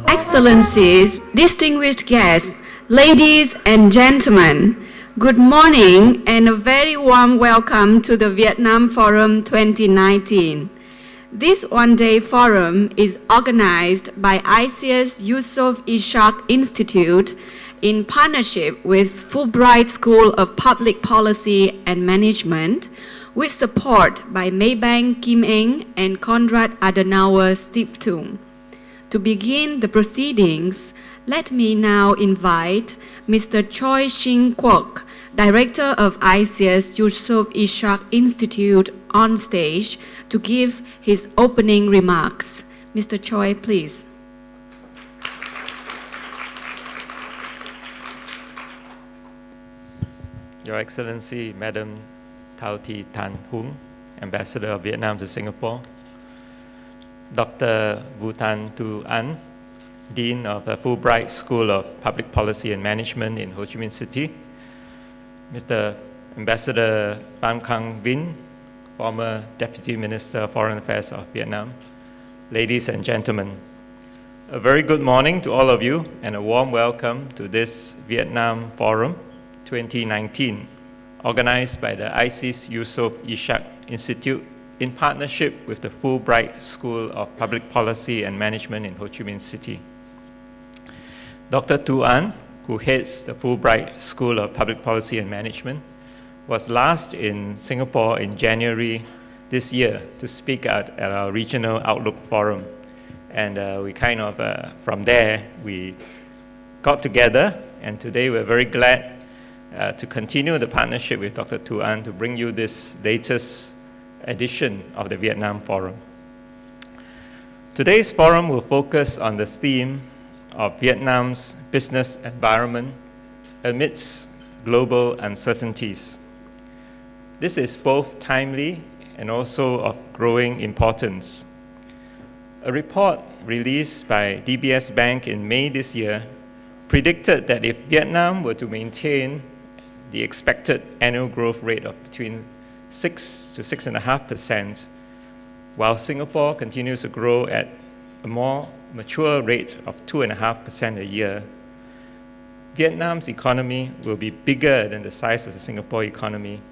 Excellencies, distinguished guests, ladies and gentlemen, good morning and a very warm welcome to the Vietnam Forum 2019. This one-day forum is organized by ISEAS Yusof Ishak Institute in partnership with Fulbright School of Public Policy and Management, with support by Maybank Kim Eng and Konrad Adenauer Stiftung. To begin the proceedings, let me now invite Mr. Choi Shing Kwok, Director of ISEAS Yusof Ishak Institute, on stage to give his opening remarks. Mr. Choi, please. Your Excellency, Madam Thao Thi Thanh Hung, Ambassador of Vietnam to Singapore, Dr. Vu Thanh Tu An, Dean of the Fulbright School of Public Policy and Management in Ho Chi Minh City, Mr. Ambassador Pham Vinh, former Deputy Minister of Foreign Affairs of Vietnam, ladies and gentlemen, a very good morning to all of you and a warm welcome to this Vietnam Forum 2019, organized by the ISEAS Yusof Ishak Institute in partnership with the Fulbright School of Public Policy and Management in Ho Chi Minh City. Dr. Tu An, who heads the Fulbright School of Public Policy and Management, was last in Singapore in January this year to speak at our Regional Outlook Forum. And we from there, we got together, and today we're very glad to continue the partnership with Dr. Tu An to bring you this latest edition of the Vietnam Forum. Today's forum will focus on the theme of Vietnam's business environment amidst global uncertainties. This is both timely and also of growing importance. A report released by DBS Bank in May this year predicted that if Vietnam were to maintain the expected annual growth rate of between 6 to 6.5%, while Singapore continues to grow at a more mature rate of 2.5% a year, Vietnam's economy will be bigger than the size of the Singapore economy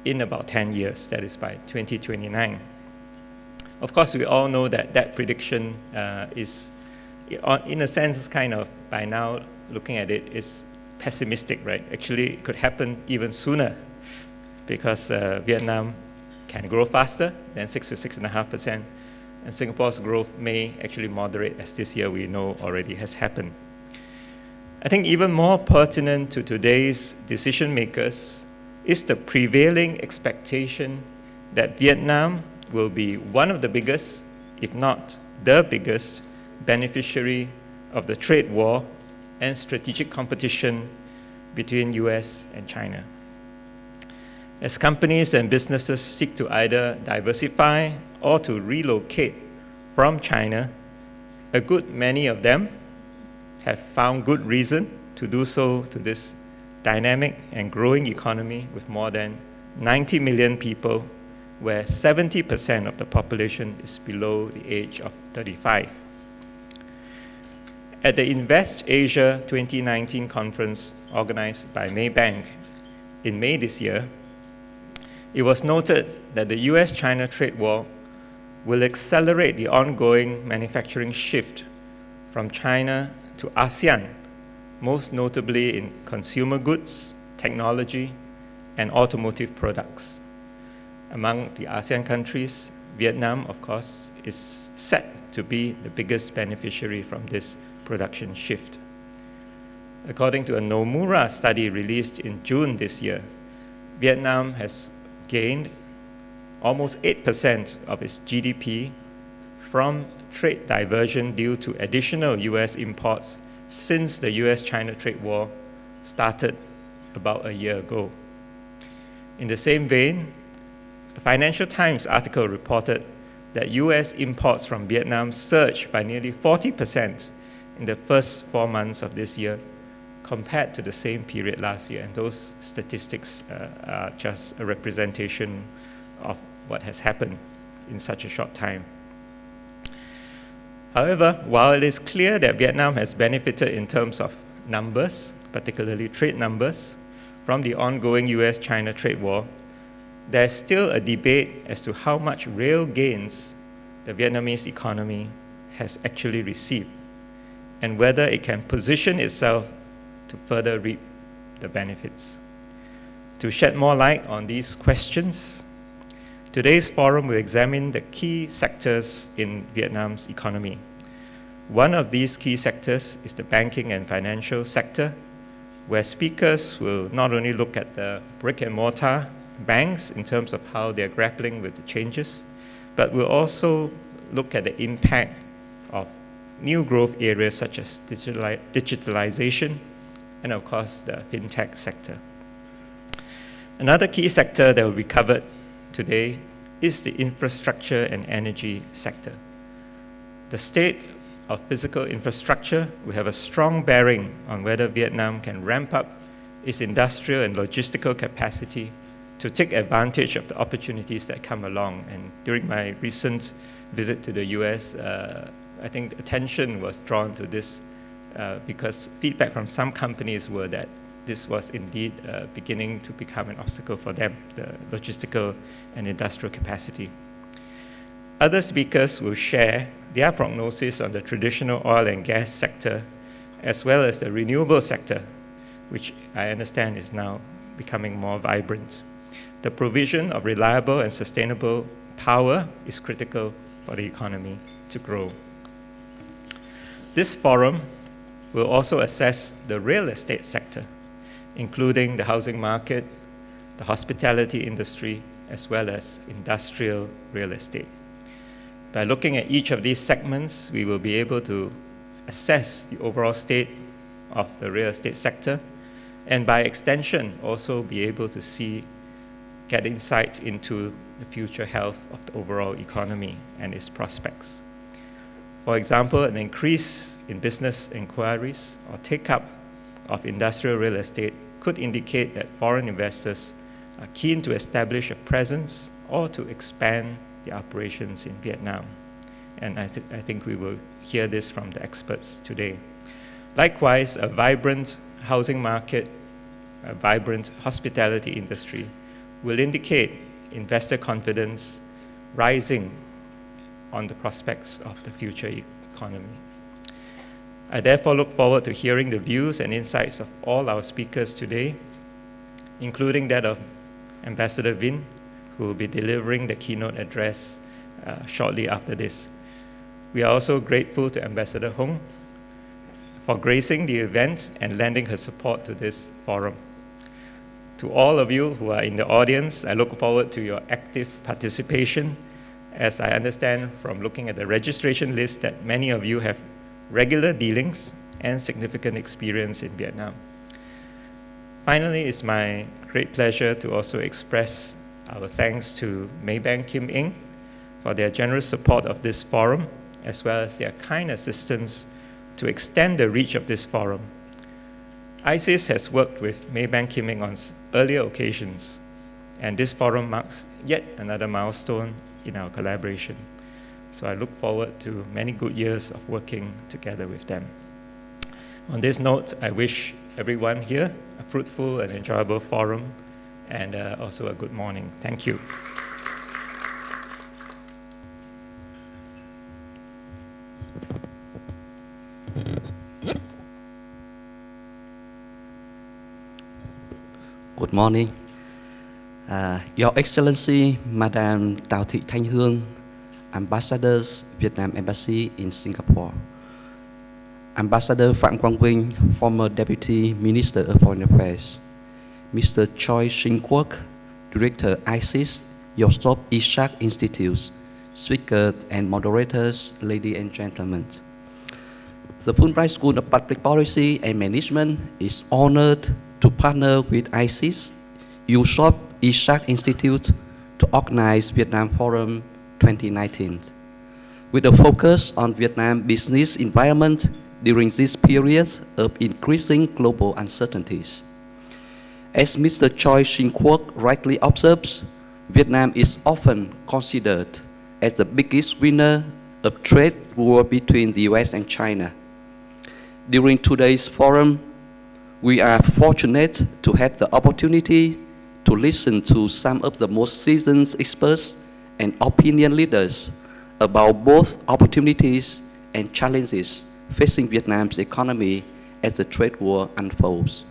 in about 10 years, that is by 2029. Of course, we all know that that prediction is, in a sense, kind of, by now, looking at it, is pessimistic, right? Actually, it could happen even sooner because Vietnam can grow faster than 6 to 6.5%, and Singapore's growth may actually moderate, as this year we know already has happened. I think even more pertinent to today's decision makers is the prevailing expectation that Vietnam will be one of the biggest, if not the biggest, beneficiary of the trade war and strategic competition between US and China. As companies and businesses seek to either diversify or to relocate from China, a good many of them have found good reason to do so to this dynamic and growing economy with more than 90 million people, where 70% of the population is below the age of 35. At the Invest Asia 2019 conference organized by Maybank in May this year, it was noted that the US-China trade war will accelerate the ongoing manufacturing shift from China to ASEAN, most notably in consumer goods, technology, and automotive products. Among the ASEAN countries, Vietnam, of course, is set to be the biggest beneficiary from this production shift. According to a Nomura study released in June this year, Vietnam has gained almost 8% of its GDP from trade diversion due to additional US imports since the US-China trade war started about a year ago. In the same vein, a Financial Times article reported that US imports from Vietnam surged by nearly 40% in the first 4 months of this year compared to the same period last year. And those statistics are just a representation of what has happened in such a short time. However, while it is clear that Vietnam has benefited in terms of numbers, particularly trade numbers, from the ongoing US-China trade war, there's still a debate as to how much real gains the Vietnamese economy has actually received, and whether it can position itself to further reap the benefits. To shed more light on these questions, today's forum will examine the key sectors in Vietnam's economy. One of these key sectors is the banking and financial sector, where speakers will not only look at the brick and mortar banks in terms of how they're grappling with the changes, but will also look at the impact of new growth areas such as digitalization and, of course, the fintech sector. Another key sector that will be covered today is the infrastructure and energy sector. The state of physical infrastructure will have a strong bearing on whether Vietnam can ramp up its industrial and logistical capacity to take advantage of the opportunities that come along. And during my recent visit to the US, I think attention was drawn to this because feedback from some companies were that this was indeed beginning to become an obstacle for them, the logistical and industrial capacity. Other speakers will share their prognosis on the traditional oil and gas sector, as well as the renewable sector, which I understand is now becoming more vibrant. The provision of reliable and sustainable power is critical for the economy to grow. This forum will also assess the real estate sector, including the housing market, the hospitality industry, as well as industrial real estate. By looking at each of these segments, we will be able to assess the overall state of the real estate sector, and by extension, also be able to get insight into the future health of the overall economy and its prospects. For example, an increase in business inquiries or take-up of industrial real estate could indicate that foreign investors are keen to establish a presence or to expand the operations in Vietnam. And I think we will hear this from the experts today. Likewise, a vibrant housing market, a vibrant hospitality industry will indicate investor confidence rising on the prospects of the future economy. I therefore look forward to hearing the views and insights of all our speakers today, including that of Ambassador Vinh, who will be delivering the keynote address shortly after this. We are also grateful to Ambassador Hoang for gracing the event and lending her support to this forum. To all of you who are in the audience, I look forward to your active participation, as I understand from looking at the registration list that many of you have regular dealings and significant experience in Vietnam. Finally, it's my great pleasure to also express our thanks to Maybank Kim Eng for their generous support of this forum, as well as their kind assistance to extend the reach of this forum. ISEAS has worked with Maybank Kim Eng on earlier occasions, and this forum marks yet another milestone in our collaboration. So I look forward to many good years of working together with them. On this note, I wish everyone here a fruitful and enjoyable forum, and also a good morning. Thank you. Good morning. Your Excellency, Madam Tao Thị Thanh Hương, Ambassadors, Vietnam Embassy in Singapore. Ambassador Pham Quang, former Deputy Minister of Foreign Affairs. Mr. Choi Shing Kwok, Director ISEAS, Yusof Ishak Institutes, speakers and moderators, ladies and gentlemen. The Fulbright School of Public Policy and Management is honored to partner with ISEAS, Yusof Ishak Institute to organize Vietnam Forum 2019, with a focus on Vietnam business environment during this period of increasing global uncertainties. As Mr. Choi Shing Kwok rightly observes, Vietnam is often considered as the biggest winner of trade war between the US and China. During today's forum, we are fortunate to have the opportunity to listen to some of the most seasoned experts and opinion leaders about both opportunities and challenges facing Vietnam's economy as the trade war unfolds.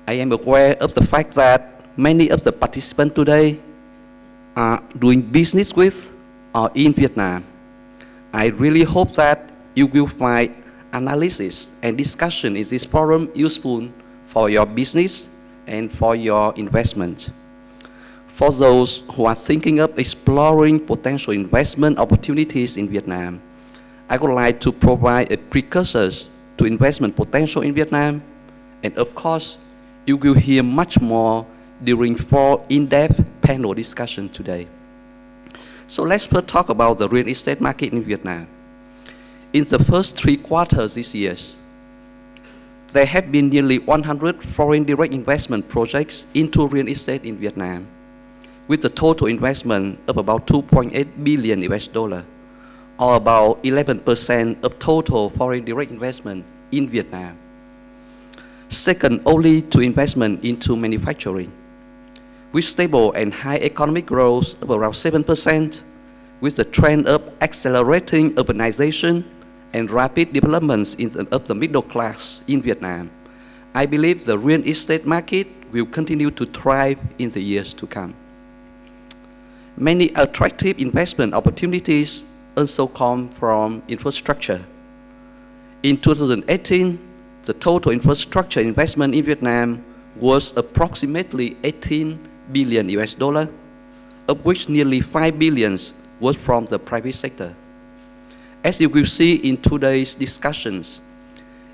I am aware of the fact that many of the participants today are doing business with or in Vietnam. I really hope that you will find analysis and discussion in this forum useful for your business and for your investment. For those who are thinking of exploring potential investment opportunities in Vietnam, I would like to provide a precursor to investment potential in Vietnam, and of course, you will hear much more during 4 in-depth panel discussions today. So let's first talk about the real estate market in Vietnam. In the first 3 quarters this year, there have been nearly 100 foreign direct investment projects into real estate in Vietnam, with a total investment of about 2.8 billion US dollar, or about 11% of total foreign direct investment in Vietnam. Second only to investment into manufacturing, with stable and high economic growth of around 7%, with the trend of accelerating urbanization and rapid developments of the middle class in Vietnam. I believe the real estate market will continue to thrive in the years to come. Many attractive investment opportunities also come from infrastructure. In 2018, the total infrastructure investment in Vietnam was approximately 18 billion US dollar, of which nearly 5 billion was from the private sector. As you will see in today's discussions,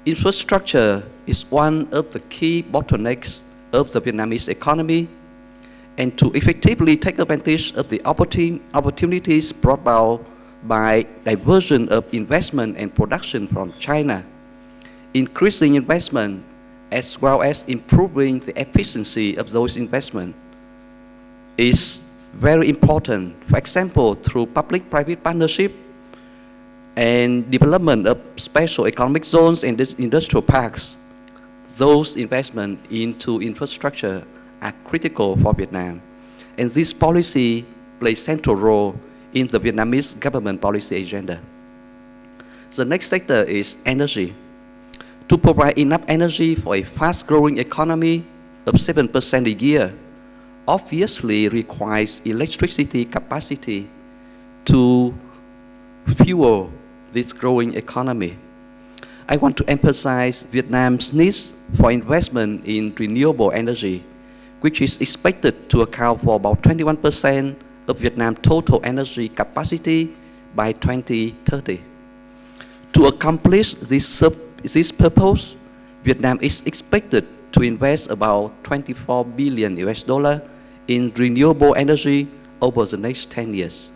infrastructure is one of the key bottlenecks of the Vietnamese economy, and to effectively take advantage of the opportunities brought about by diversion of investment and production from China, increasing investment as well as improving the efficiency of those investments is very important. For example, through public-private partnership and development of special economic zones and industrial parks, those investments into infrastructure are critical for Vietnam. And this policy plays a central role in the Vietnamese government policy agenda. The next sector is energy. To provide enough energy for a fast-growing economy of 7% a year obviously requires electricity capacity to fuel this growing economy. I want to emphasize Vietnam's needs for investment in renewable energy, which is expected to account for about 21% of Vietnam's total energy capacity by 2030. To accomplish this purpose, Vietnam is expected to invest about 24 billion US dollar in renewable energy over the next 10 years.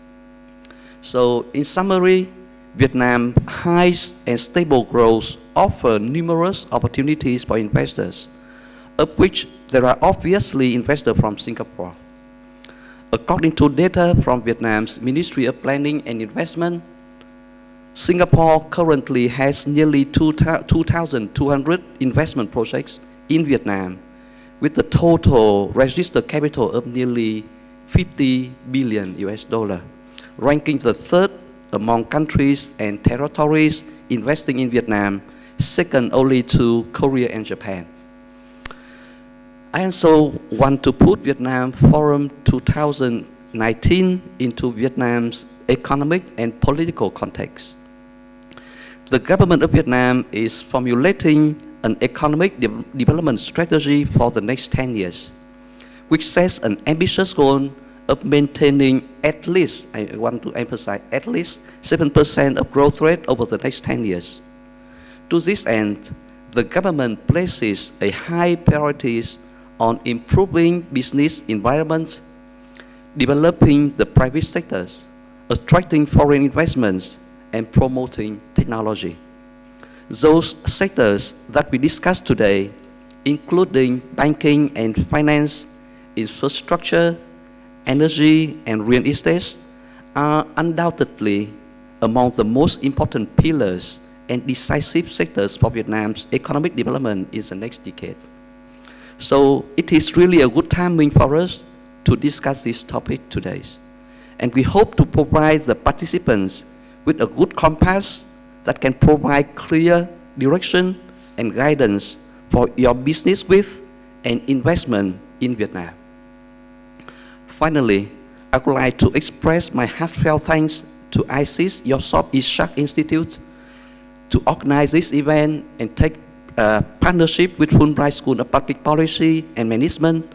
So in summary, Vietnam's high and stable growth offers numerous opportunities for investors, of which there are obviously investors from Singapore. According to data from Vietnam's Ministry of Planning and Investment, Singapore currently has nearly 2,200 investment projects in Vietnam, with a total registered capital of nearly 50 billion US dollar, ranking the third among countries and territories investing in Vietnam, second only to Korea and Japan. I also want to put Vietnam Forum 2019 into Vietnam's economic and political context. The government of Vietnam is formulating an economic development strategy for the next 10 years, which sets an ambitious goal of maintaining at least, I want to emphasize, at least 7% of growth rate over the next 10 years. To this end, the government places a high priorities on improving business environments, developing the private sectors, attracting foreign investments, and promoting technology. Those sectors that we discussed today, including banking and finance, infrastructure, energy, and real estate, are undoubtedly among the most important pillars and decisive sectors for Vietnam's economic development in the next decade. So it is really a good timing for us to discuss this topic today. And we hope to provide the participants with a good compass that can provide clear direction and guidance for your business with and investment in Vietnam. Finally, I would like to express my heartfelt thanks to ISEAS Yusof Ishak Institute to organize this event and take partnership with Fulbright School of Public Policy and Management.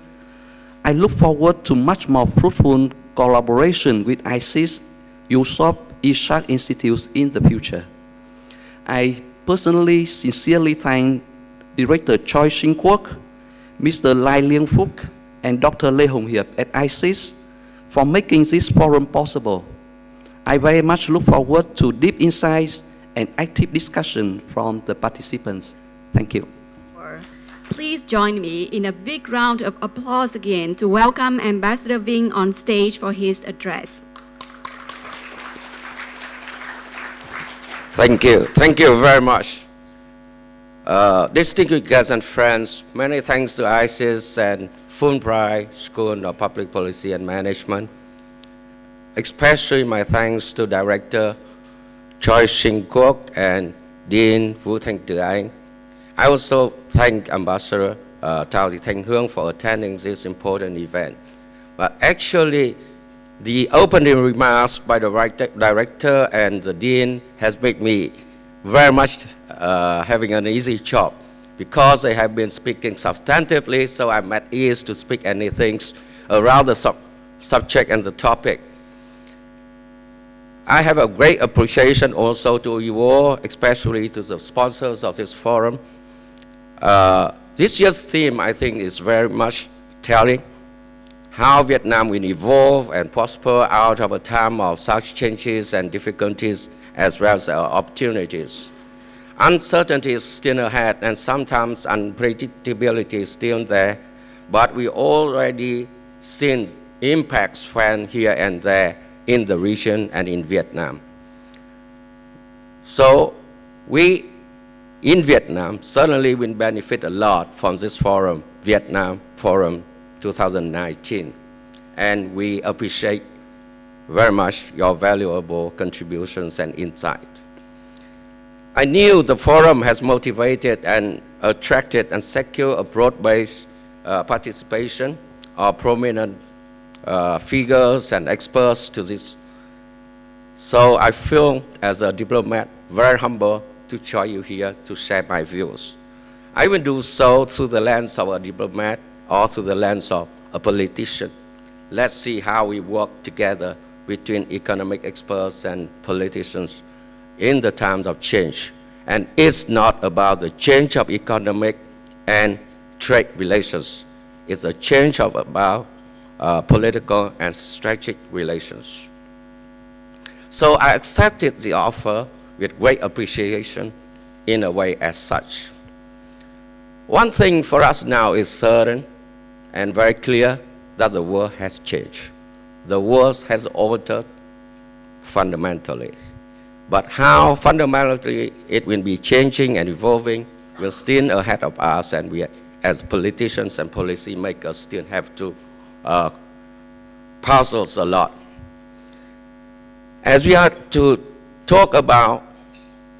I look forward to much more fruitful collaboration with ISEAS Yusof Ishak Institutes in the future. I personally sincerely thank Director Choi Shing Kwok, Mr. Lien Phúc, and Dr. Lê Hồng Hiep at ISEAS for making this forum possible. I very much look forward to deep insights and active discussion from the participants. Thank you. Please join me in a big round of applause again to welcome Ambassador Vinh on stage for his address. Thank you. Thank you very much. Distinguished guests and friends, many thanks to ISEAS and Fulbright School of Public Policy and Management. Especially my thanks to Director Choi Shing Kwok and Dean Vũ Thanh Từ Anh. I also thank Ambassador Thao Thị Thanh Hương for attending this important event. But actually, the opening remarks by the director and the dean has made me very much having an easy job because they have been speaking substantively, so I'm at ease to speak anything around the subject and the topic. I have a great appreciation also to you all, especially to the sponsors of this forum. This year's theme, I think, is very much telling how Vietnam will evolve and prosper out of a time of such changes and difficulties as well as opportunities. Uncertainty is still ahead and sometimes unpredictability is still there, but we already seen impacts from here and there in the region and in Vietnam. So we in Vietnam certainly will benefit a lot from this forum, Vietnam Forum 2019. And we appreciate very much your valuable contributions and insight. I knew the forum has motivated and attracted and secured a broad-based participation of prominent figures and experts to this. So I feel as a diplomat very humble to join you here to share my views. I will do so through the lens of a diplomat or through the lens of a politician. Let's see how we work together between economic experts and politicians in the times of change. And it's not about the change of economic and trade relations. It's a change of about political and strategic relations. So I accepted the offer with great appreciation in a way as such. One thing for us now is certain and very clear that the world has changed. The world has altered fundamentally. But how fundamentally it will be changing and evolving will still ahead of us, and we as politicians and policymakers still have to puzzle a lot. As we are to talk about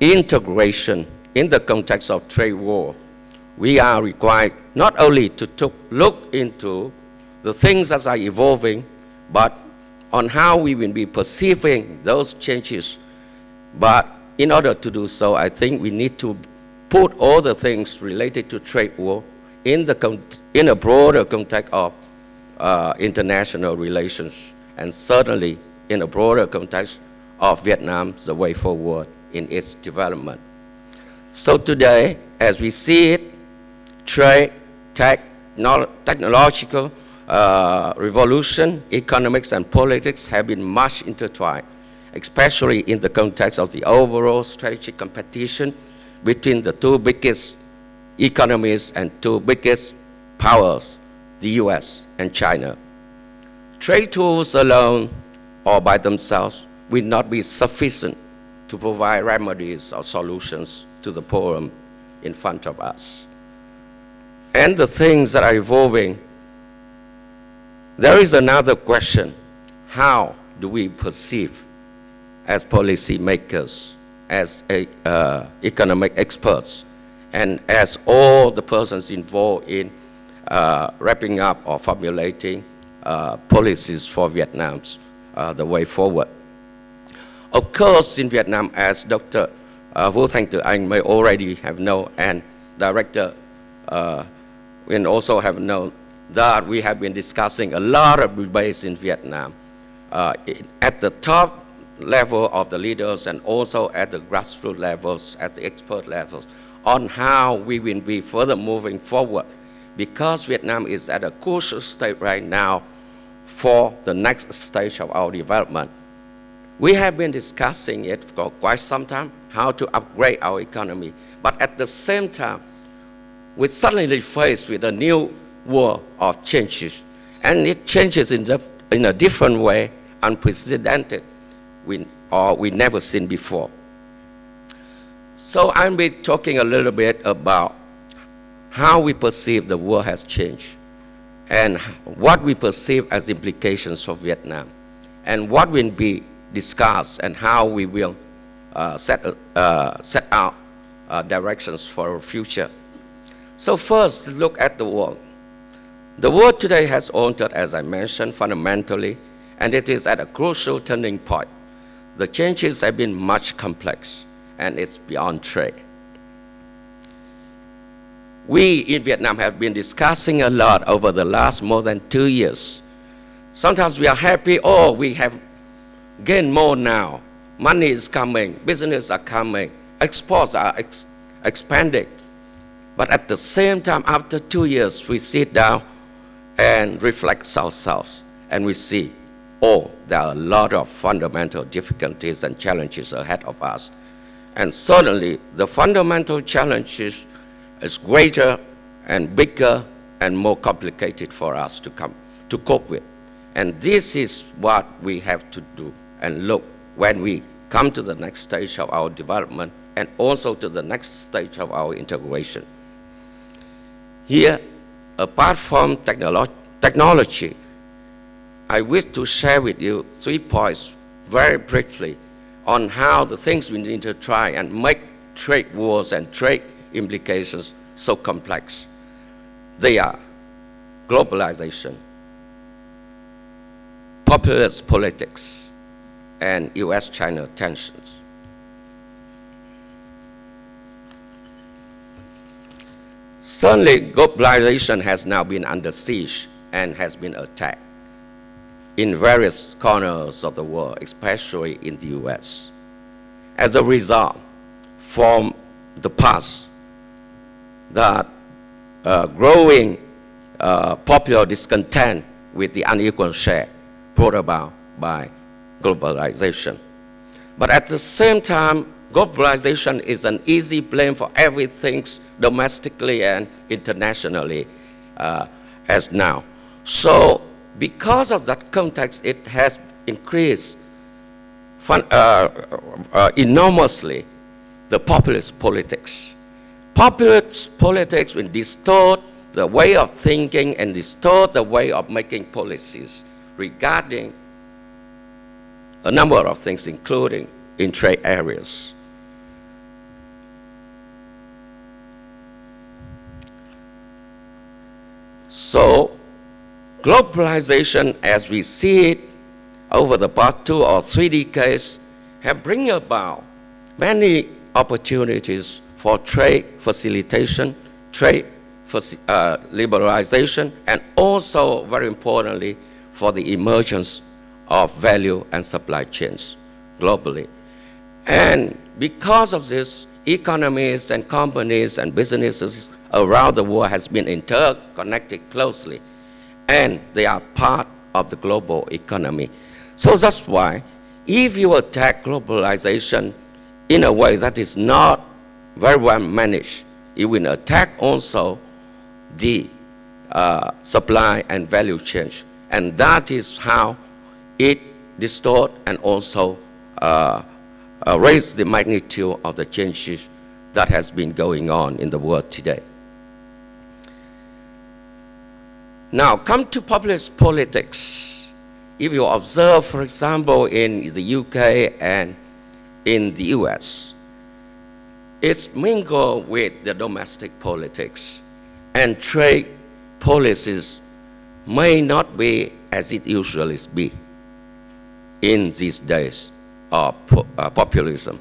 integration in the context of trade war, we are required not only to look into the things that are evolving, but on how we will be perceiving those changes. But in order to do so, I think we need to put all the things related to trade war in a broader context of international relations, and certainly in a broader context of Vietnam, the way forward in its development. So today, as we see it, trade, technological revolution, economics and politics have been much intertwined, especially in the context of the overall strategic competition between the two biggest economies and two biggest powers, the US and China. Trade tools alone or by themselves will not be sufficient to provide remedies or solutions to the problem in front of us. And the things that are evolving, there is another question. How do we perceive as policy makers, as economic experts, and as all the persons involved in wrapping up or formulating policies for Vietnam's the way forward? Of course, in Vietnam, as Dr. Vũ Thanh Từ Anh may already have known, and Director Vinh also have known, that we have been discussing a lot of debates in Vietnam at the top level of the leaders and also at the grassroots levels, at the expert levels, on how we will be further moving forward, because Vietnam is at a crucial state right now for the next stage of our development. We have been discussing it for quite some time, how to upgrade our economy, but at the same time, we're suddenly faced with a new world of changes, and it changes in a different way, unprecedented, we never seen before. So I'll be talking a little bit about how we perceive the world has changed, and what we perceive as implications for Vietnam, and what will be discussed, and how we will set out directions for our future. So first, look at the world. The world today has altered, as I mentioned, fundamentally, and it is at a crucial turning point. The changes have been much complex, and it's beyond trade. We in Vietnam have been discussing a lot over the last more than 2 years. Sometimes we are happy, oh, we have gained more now. Money is coming, business are coming, exports are expanding. But at the same time, after 2 years, we sit down and reflect ourselves, and we see, oh, there are a lot of fundamental difficulties and challenges ahead of us. And certainly, the fundamental challenges is greater and bigger and more complicated for us to cope with. And this is what we have to do and look when we come to the next stage of our development and also to the next stage of our integration. Here, apart from technology, I wish to share with you 3 points very briefly on how the things we need to try and make trade wars and trade implications so complex. They are globalization, populist politics, and US-China tensions. Certainly, globalization has now been under siege and has been attacked in various corners of the world, especially in the US. As a result, from the past, that growing popular discontent with the unequal share brought about by globalization. But at the same time, globalization is an easy blame for everything domestically and internationally as now. So because of that context, it has increased enormously the populist politics. Populist politics will distort the way of thinking and distort the way of making policies regarding a number of things, including in trade areas. So, globalization, as we see it over the past 2 or 3 decades, have bring about many opportunities for trade facilitation, trade liberalization, and also, very importantly, for the emergence of value and supply chains globally. And because of this, economies and companies and businesses around the world has been interconnected closely, and they are part of the global economy. So that's why, if you attack globalization in a way that is not very well managed, it will attack also the supply and value chain. And that is how it distorts and also raise the magnitude of the changes that has been going on in the world today. Now, come to populist politics. If you observe, for example, in the UK and in the US, it's mingled with the domestic politics, and trade policies may not be as it usually be in these days of populism.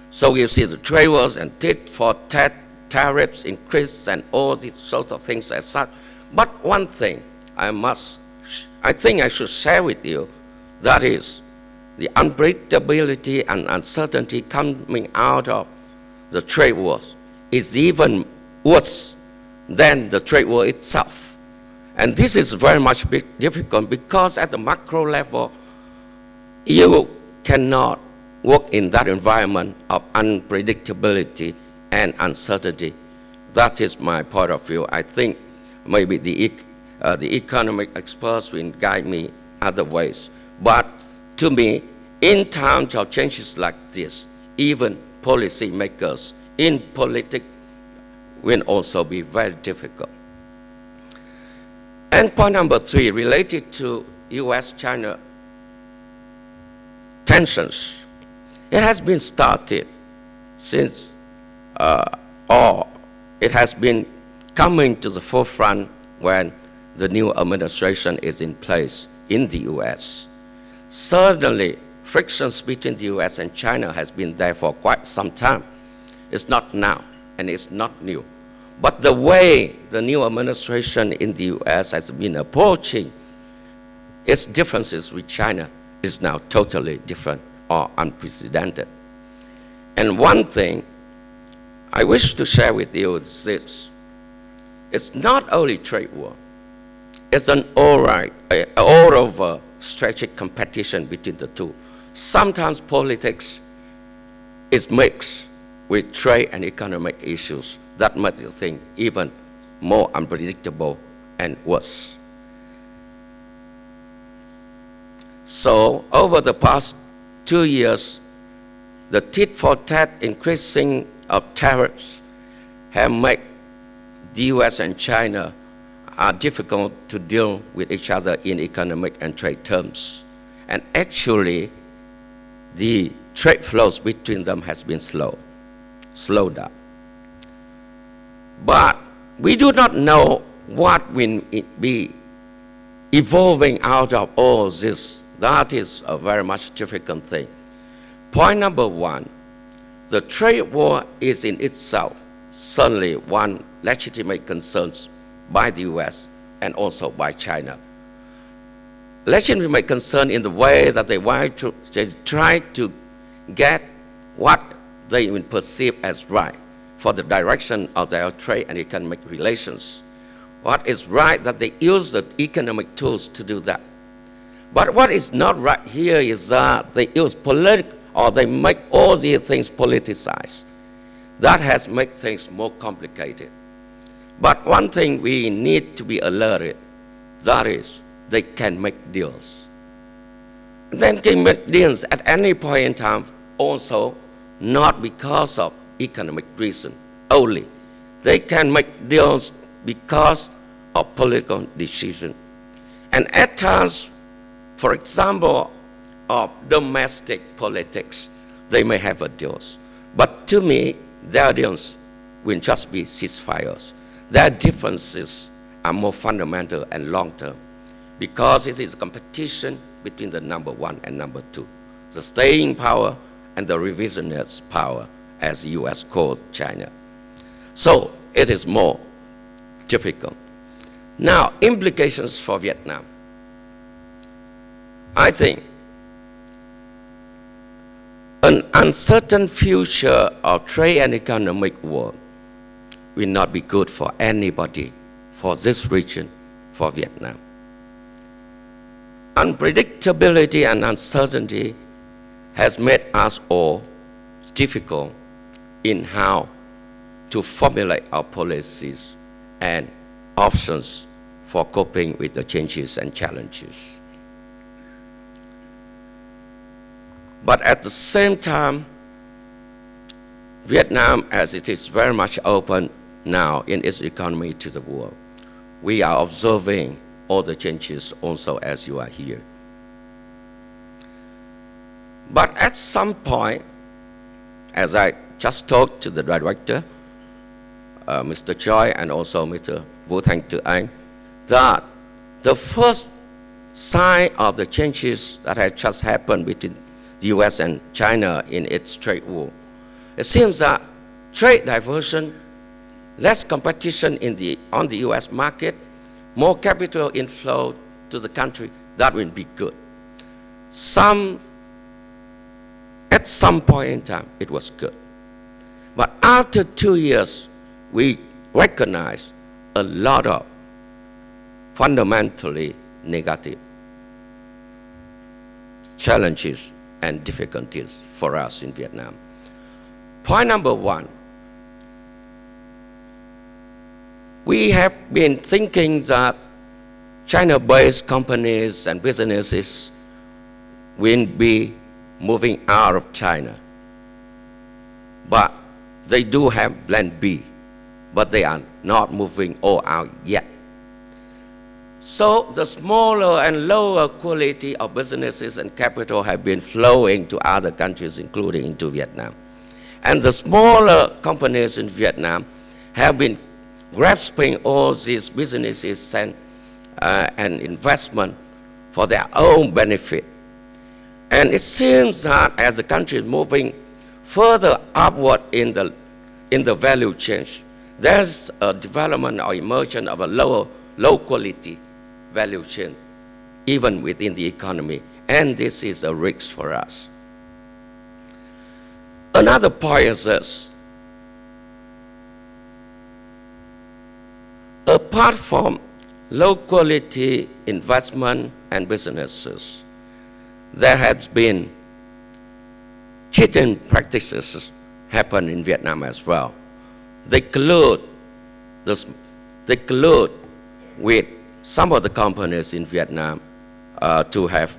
So you see the trade wars and tit for tat, tariffs increase and all these sorts of things as such. But one thing I think I should share with you, that is the unpredictability and uncertainty coming out of the trade wars is even worse than the trade war itself. And this is very much difficult because at the macro level, you cannot work in that environment of unpredictability and uncertainty. That is my point of view. I think maybe the economic experts will guide me other ways. But to me, in times of changes like this, even policy makers in politics will also be very difficult. And point number 3, related to US-China tensions. It has been started since, or it has been coming to the forefront when the new administration is in place in the US. Certainly, frictions between the US and China has been there for quite some time. It's not now, and it's not new. But the way the new administration in the US has been approaching its differences with China is now totally different or unprecedented. And one thing I wish to share with you is this. It's not only trade war. It's an all-over strategic competition between the two. Sometimes politics is mixed with trade and economic issues that make the thing even more unpredictable and worse. So over the past 2 years, the tit-for-tat increasing of tariffs have made the US and China are difficult to deal with each other in economic and trade terms. And actually, the trade flows between them has been slowed down. But we do not know what will be evolving out of all this. That is a very much difficult thing. Point number 1, the trade war is in itself certainly one legitimate concern by the US and also by China. Legitimate concern in the way that they try to get what they will perceive as right for the direction of their trade and economic relations. What is right that they use the economic tools to do that. But what is not right here is that they use they make all these things politicized. That has made things more complicated. But one thing we need to be alerted, that is, they can make deals. They can make deals at any point in time, also not because of economic reason only. They can make deals because of political decision. And at times, for example, of domestic politics, they may have a deals. But to me, their deals will just be ceasefires. Their differences are more fundamental and long-term because it is a competition between the number 1 and number 2, the staying power and the revisionist power, as the US calls China. So it is more difficult. Now, implications for Vietnam. I think an uncertain future of trade and economic war will not be good for anybody, for this region, for Vietnam. Unpredictability and uncertainty has made us all difficult in how to formulate our policies and options for coping with the changes and challenges. But at the same time, Vietnam, as it is very much open now in its economy to the world, we are observing all the changes also as you are here. But at some point, as I just talked to the director, Mr. Choi, and also Mr. Thanh to Anh, that the first sign of the changes that had just happened between the US and China in its trade war, it seems that trade diversion, less competition on the US market, more capital inflow to the country, that will be good. At some point in time, it was good. But after 2 years, we recognize a lot of fundamentally negative challenges and difficulties for us in Vietnam. Point number one, we have been thinking that China-based companies and businesses will be moving out of China. But they do have plan B, but they are not moving all out yet. So the smaller and lower quality of businesses and capital have been flowing to other countries, including into Vietnam. And the smaller companies in Vietnam have been grasping all these businesses and investment for their own benefit. And it seems that as the country is moving further upward in the value chain, there's a development or emergence of a low quality value chain, even within the economy. And this is a risk for us. Another point is this. Apart from low quality investment and businesses, there has been cheating practices happen in Vietnam as well. They collude with some of the companies in Vietnam to have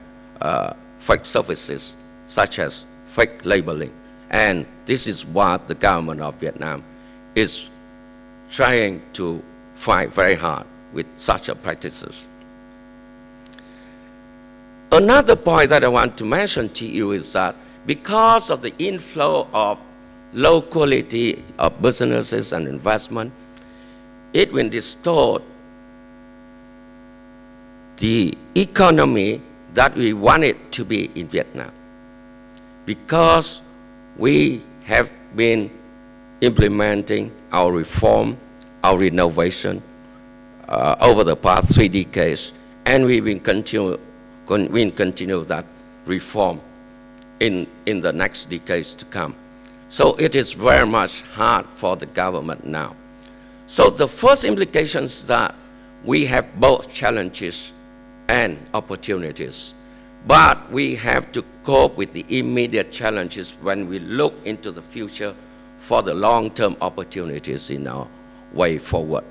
fake services, such as fake labeling. And this is what the government of Vietnam is trying to fight very hard with such practices. Another point that I want to mention to you is that because of the inflow of low quality of businesses and investment, it will distort the economy that we want it to be in Vietnam. Because we have been implementing our reform, our renovation over the past 3 decades, and we will continue that reform in the next decades to come. So it is very much hard for the government now. So the first implication is that we have both challenges and opportunities, but we have to cope with the immediate challenges when we look into the future for the long-term opportunities in our way forward.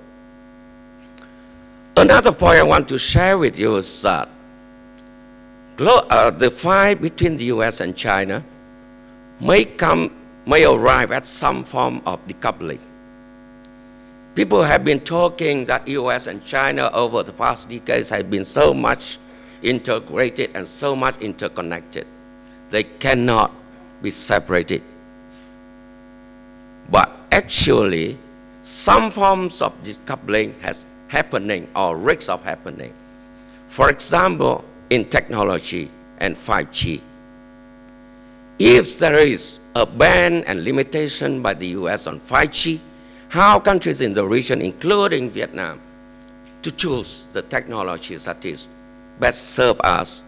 Another point I want to share with you is that the fight between the US and China may arrive at some form of decoupling. People have been talking that US and China over the past decades have been so much integrated and so much interconnected. They cannot be separated. But actually, some forms of decoupling has happening or risks of happening. For example, in technology and 5G. If there is a ban and limitation by the US on 5G, how countries in the region, including Vietnam, to choose the technologies that is best serve us?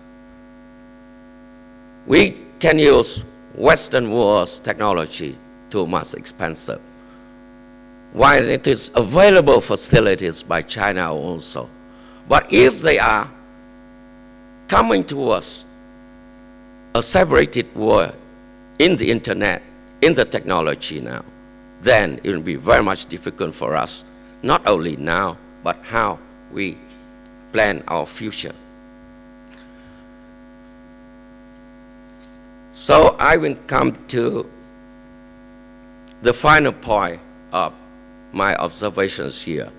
We can use Western world's technology too much expensive, while it is available facilities by China also. But if they are coming towards a separated world in the internet, in the technology now, then it will be very much difficult for us, not only now, but how we plan our future. So I will come to the final point of my observations here.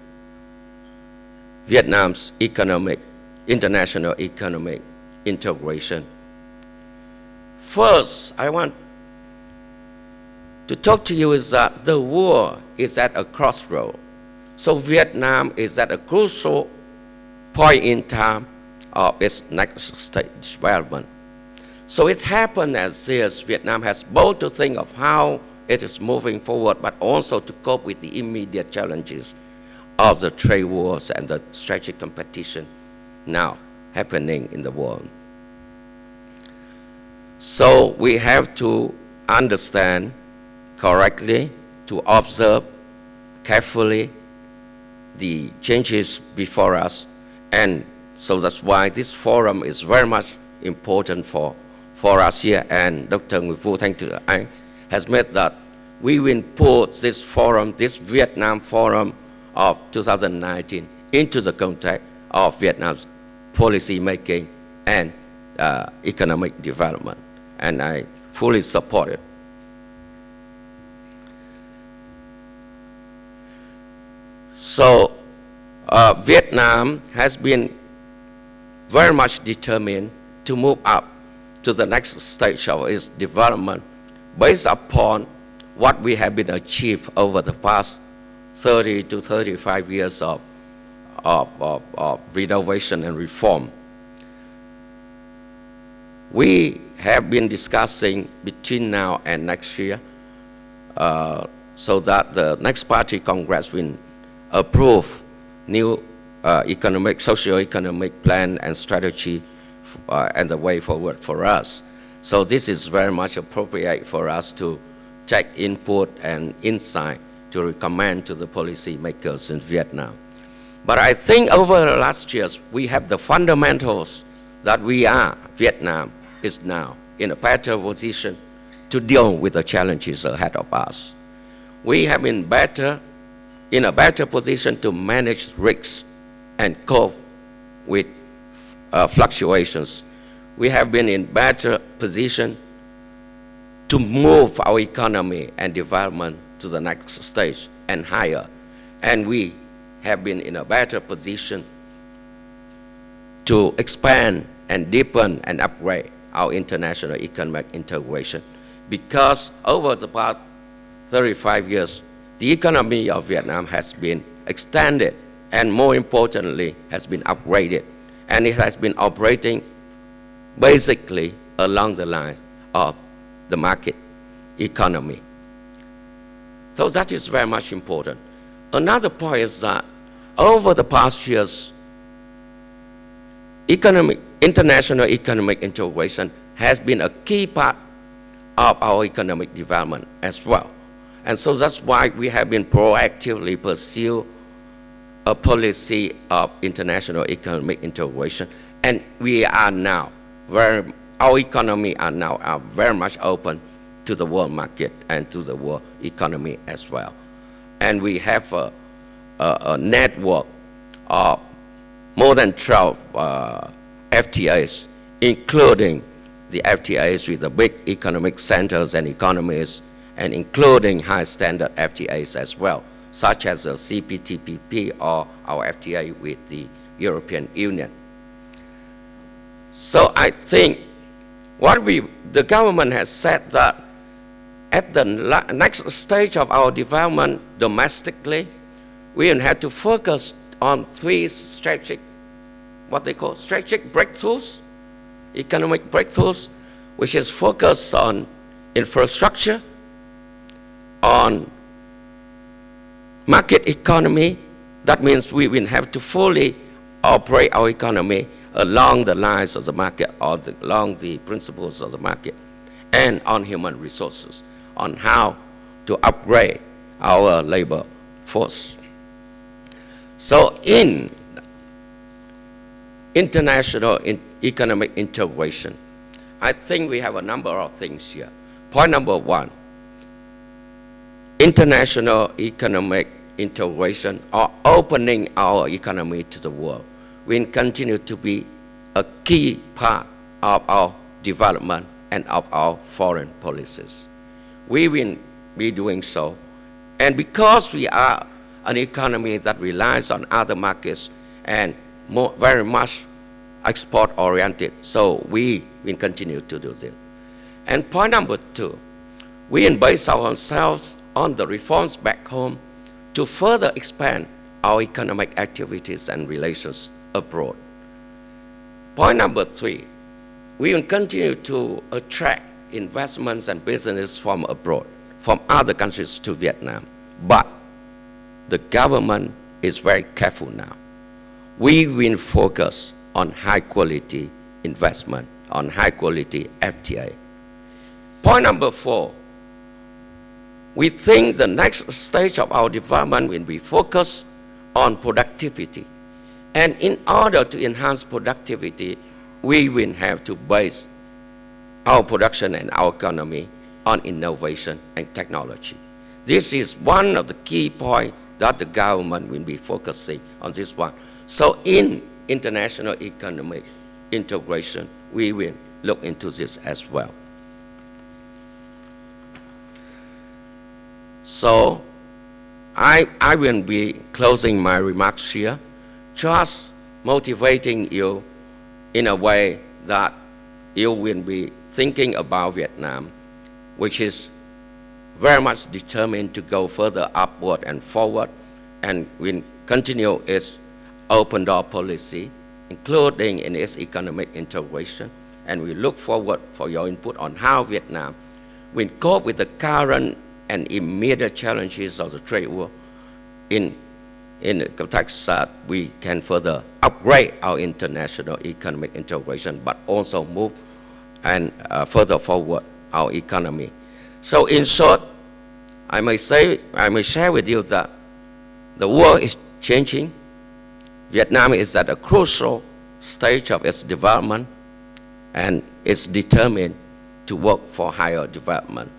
Vietnam's international economic integration. First, I want to talk to you is that the world is at a crossroad. So Vietnam is at a crucial point in time of its next stage development. So it happened as this, Vietnam has both to think of how it is moving forward, but also to cope with the immediate challenges of the trade wars and the strategic competition now happening in the world. So we have to understand correctly, to observe carefully the changes before us, and so that's why this forum is very much important for us here, and Dr. Vu Thanh Anh has made that we will put this forum, this Vietnam forum of 2019 into the context of Vietnam's policy making and economic development, and I fully support it. So Vietnam has been very much determined to move up to the next stage of its development based upon what we have been achieved over the past 30 to 35 years of renovation and reform. We have been discussing between now and next year so that the next party Congress will approve new socio-economic plan and strategy and the way forward for us. So this is very much appropriate for us to take input and insight to recommend to the policy makers in Vietnam. But I think over the last years, we have the fundamentals that Vietnam is now in a better position to deal with the challenges ahead of us. We have been in a better position to manage risks and cope with fluctuations. We have been in better position to move our economy and development to the next stage and higher. And we have been in a better position to expand and deepen and upgrade our international economic integration, because over the past 35 years, the economy of Vietnam has been extended and, more importantly, has been upgraded, and it has been operating basically along the lines of the market economy. So that is very much important. Another point is that over the past years, international economic integration has been a key part of our economic development as well. And so that's why we have been proactively pursue a policy of international economic integration. And we are now our economy are very much open to the world market and to the world economy as well. And we have a network of more than 12 FTAs, including the FTAs with the big economic centers and economies, and including high standard FTAs as well, such as the CPTPP or our FTA with the European Union. So I think the government has said that at the next stage of our development domestically, we will have to focus on three strategic breakthroughs, economic breakthroughs, which is focused on infrastructure, on market economy. That means we will have to fully operate our economy along the lines of the market or along the principles of the market, and on human resources, on how to upgrade our labor force. So in international economic integration, I think we have a number of things here. Point number one, international economic integration or opening our economy to the world will continue to be a key part of our development and of our foreign policies. We will be doing so. And because we are an economy that relies on other markets and very much export-oriented, so we will continue to do this. And point number 2, we will base ourselves on the reforms back home to further expand our economic activities and relations abroad. Point number 3, we will continue to attract investments and business from abroad, from other countries to Vietnam. But the government is very careful now. We will focus on high quality investment, on high quality FTA. Point number 4, we think the next stage of our development will be focused on productivity. And in order to enhance productivity, we will have to base our production and our economy on innovation and technology. This is one of the key points that the government will be focusing on this one. So in international economic integration, we will look into this as well. So I will be closing my remarks here, just motivating you in a way that you will be thinking about Vietnam, which is very much determined to go further upward and forward, and will continue its open door policy, including in its economic integration. And we look forward for your input on how Vietnam will cope with the current and immediate challenges of the trade war in the context that we can further upgrade our international economic integration, but also move and further forward our economy. So in short, I may share with you that the world is changing. Vietnam is at a crucial stage of its development and is determined to work for higher development.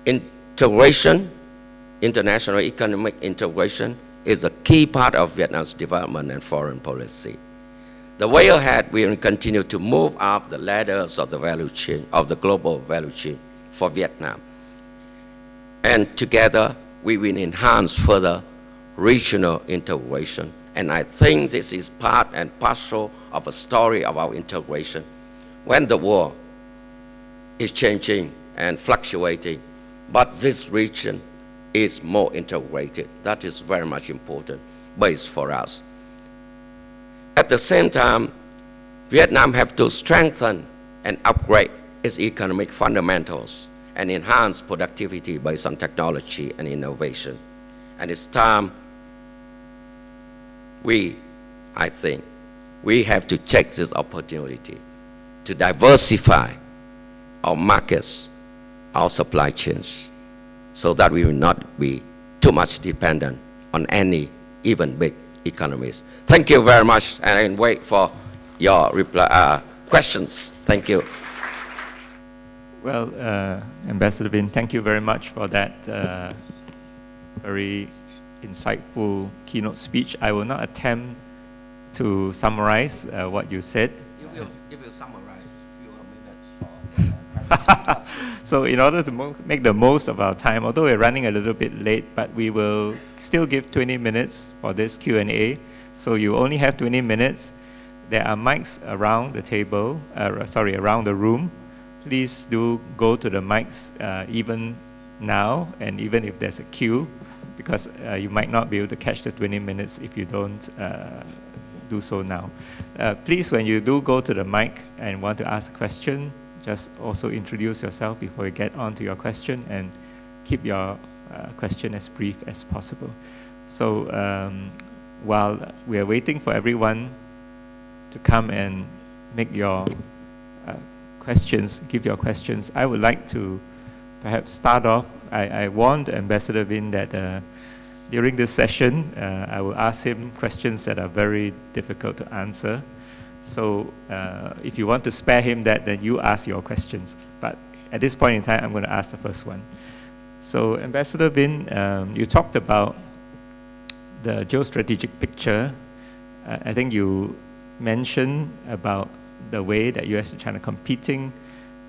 Integration, international economic integration, is a key part of Vietnam's development and foreign policy. The way ahead, we will continue to move up the ladders of the value chain, of the global value chain for Vietnam. And together, we will enhance further regional integration. And I think this is part and parcel of a story of our integration. When the world is changing and fluctuating, but this region is more integrated. That is very much important base for us. At the same time, Vietnam have to strengthen and upgrade its economic fundamentals and enhance productivity based on technology and innovation. And it's time I think, we have to take this opportunity to diversify our markets, our supply chains, so that we will not be too much dependent on any, even big economies. Thank you very much, and I wait for your questions. Thank you. Well, Ambassador Vinh, thank you very much for that very insightful keynote speech. I will not attempt to summarize what you said. You will summarize a few minutes. So in order to make the most of our time, although we're running a little bit late, but we will still give 20 minutes for this Q&A. So you only have 20 minutes. There are mics around the table, around the room. Please do go to the mics even now, and even if there's a queue, because you might not be able to catch the 20 minutes if you don't do so now. Please, when you do go to the mic and want to ask a question, just also introduce yourself before you get on to your question, and keep your question as brief as possible. So while we are waiting for everyone to come and make your questions, give your questions, I would like to perhaps start off. I warned Ambassador Vinh that during this session, I will ask him questions that are very difficult to answer. So if you want to spare him that, then you ask your questions. But at this point in time, I'm going to ask the first one. So Ambassador Vinh, you talked about the geostrategic picture. I think you mentioned about the way that US and China are competing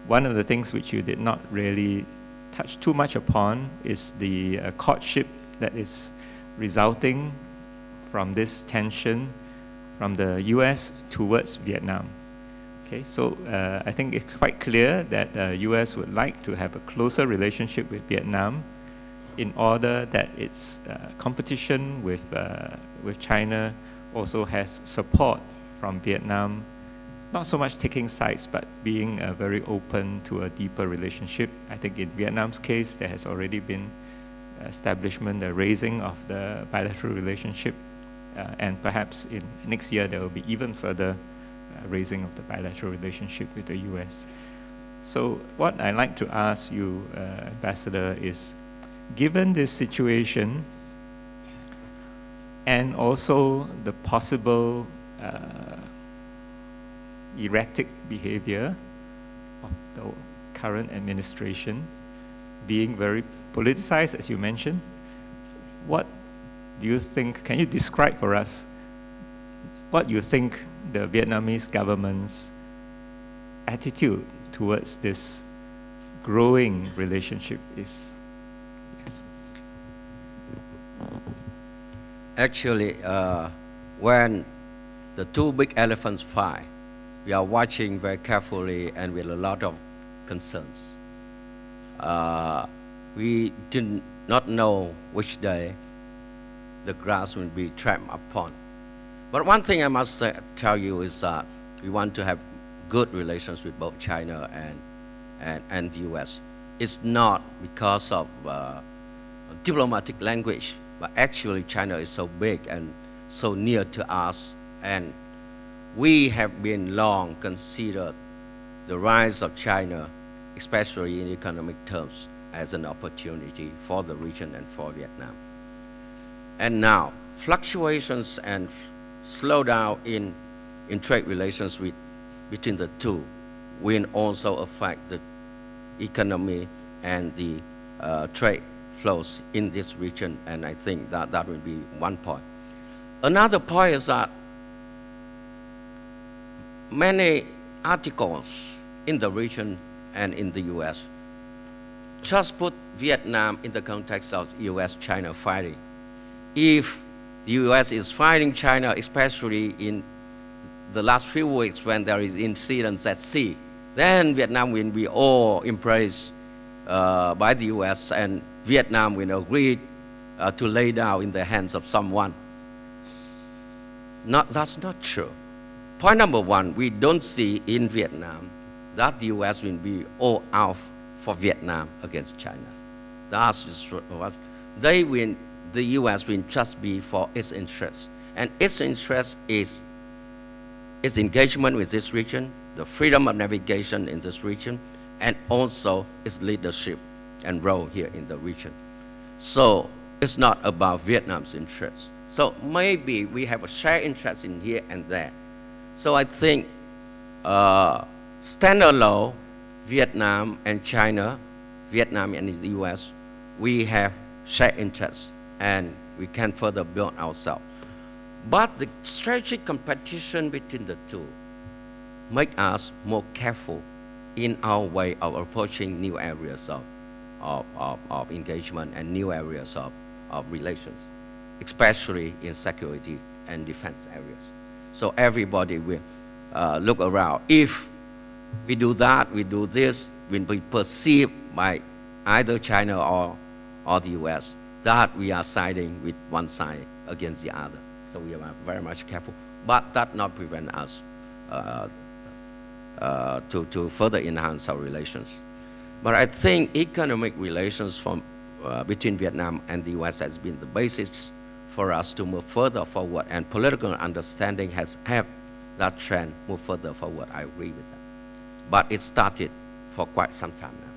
one of the things which you did not really touch too much upon is the courtship that is resulting from this tension from the US towards Vietnam. Okay, so I think it's quite clear that the US would like to have a closer relationship with Vietnam in order that its competition with China also has support from Vietnam, not so much taking sides, but being very open to a deeper relationship. I think in Vietnam's case, there has already been establishment, the raising of the bilateral relationship, and perhaps in next year there will be even further raising of the bilateral relationship with the US. So what I'd like to ask you, Ambassador, is given this situation and also the possible erratic behavior of the current administration being very politicized, as you mentioned, what do you think, can you describe for us what you think the Vietnamese government's attitude towards this growing relationship is? Yes. Actually, when the two big elephants fight, we are watching very carefully and with a lot of concerns. We did not know which day the grass will be trampled upon. But one thing I must tell you is that we want to have good relations with both China and the US. It's not because of diplomatic language, but actually China is so big and so near to us, and we have been long considered the rise of China, especially in economic terms, as an opportunity for the region and for Vietnam. And now, fluctuations and slowdown in trade relations between the two will also affect the economy and the trade flows in this region, and I think that will be one point. Another point is that many articles in the region and in the US just put Vietnam in the context of US-China fighting. If the US is fighting China, especially in the last few weeks when there is incidents at sea, then Vietnam will be all embraced by the US, and Vietnam will agree to lay down in the hands of someone. That's not true. Point number one, we don't see in Vietnam that the US will be all out for Vietnam against China. That's just what they will. The US will just be for its interests, and its interest is its engagement with this region, the freedom of navigation in this region, and also its leadership and role here in the region. So it's not about Vietnam's interests. So maybe we have a shared interest in here and there. So I think standalone, Vietnam and China, Vietnam and the US, we have shared interests and we can further build ourselves. But the strategic competition between the two make us more careful in our way of approaching new areas of engagement and new areas of relations, especially in security and defense areas. So everybody will look around. If we do that, we do this, when we perceive by either China or the US that we are siding with one side against the other. So we are very much careful. But that not prevent us to further enhance our relations. But I think economic relations between Vietnam and the US has been the basis for us to move further forward, and political understanding has helped that trend move further forward. I agree with that. But it started for quite some time now.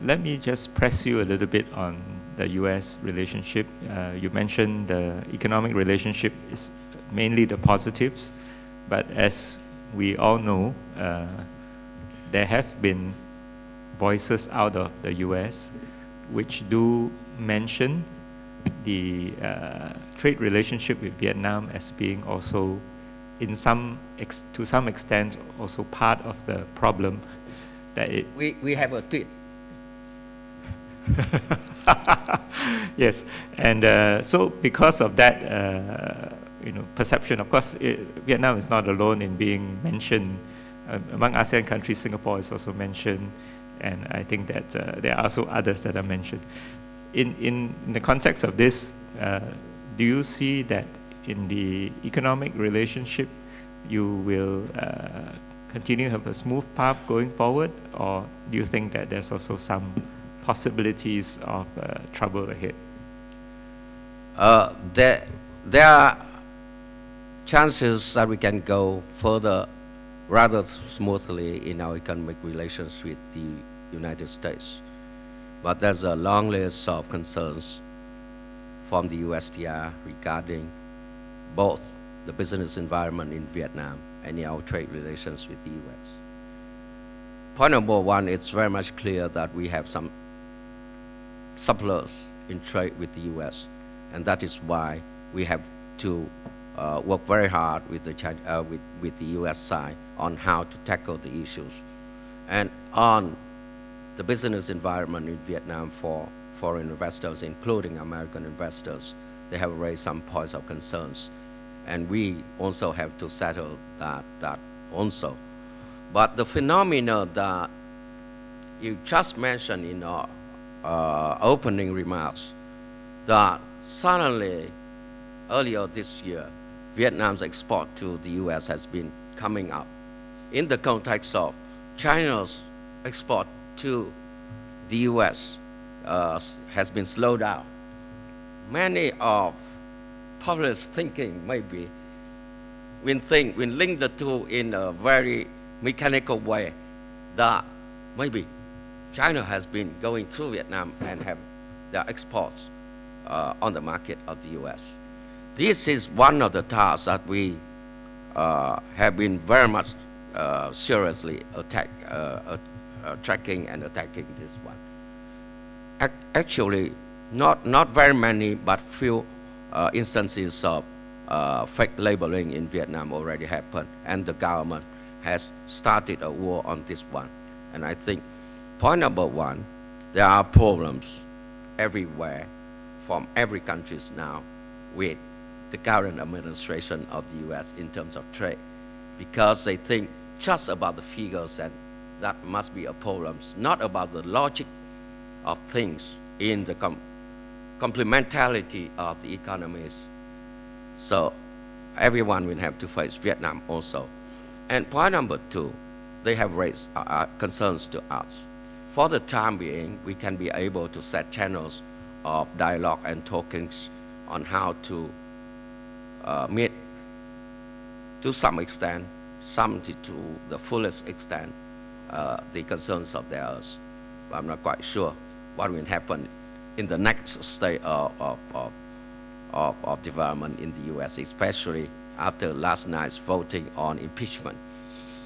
Let me just press you a little bit on the US relationship. You mentioned the economic relationship is mainly the positives, but as we all know, there have been voices out of the US which do mention the trade relationship with Vietnam as being also to some extent also part of the problem that it... We have a tweet. Yes, and so because of that, perception, of course, Vietnam is not alone in being mentioned. Among ASEAN countries, Singapore is also mentioned, and I think that there are also others that are mentioned. In the context of this, do you see that in the economic relationship, you will continue to have a smooth path going forward, or do you think that there's also some possibilities of trouble ahead? There are chances that we can go further rather smoothly in our economic relations with the United States. But there's a long list of concerns from the USTR regarding both the business environment in Vietnam and our trade relations with the US. Point number one, it's very much clear that we have some surplus in trade with the US, and that is why we have to work very hard with the US side on how to tackle the issues. And on the business environment in Vietnam for foreign investors, including American investors, they have raised some points of concerns. And we also have to settle that also. But the phenomena that you just mentioned in our opening remarks, that suddenly, earlier this year, Vietnam's export to the US has been coming up in the context of China's export to the US has been slowed down. Many of populist thinking maybe when link the two in a very mechanical way, that maybe China has been going through Vietnam and have their exports on the market of the US. This is one of the tasks that we have been very much seriously tracking and attacking this one. Actually, not very many, but few instances of fake labeling in Vietnam already happened, and the government has started a war on this one. And I think point number one, there are problems everywhere from every country now with the current administration of the US in terms of trade, because they think just about the figures, and that must be a problem, not about the logic of things in the complementarity of the economies. So everyone will have to face Vietnam also. And point number two, they have raised concerns to us. For the time being, we can be able to set channels of dialogue and talkings on how to meet to some extent, some to the fullest extent, the concerns of theirs. I'm not quite sure what will happen in the next stage of development in the US, especially after last night's voting on impeachment.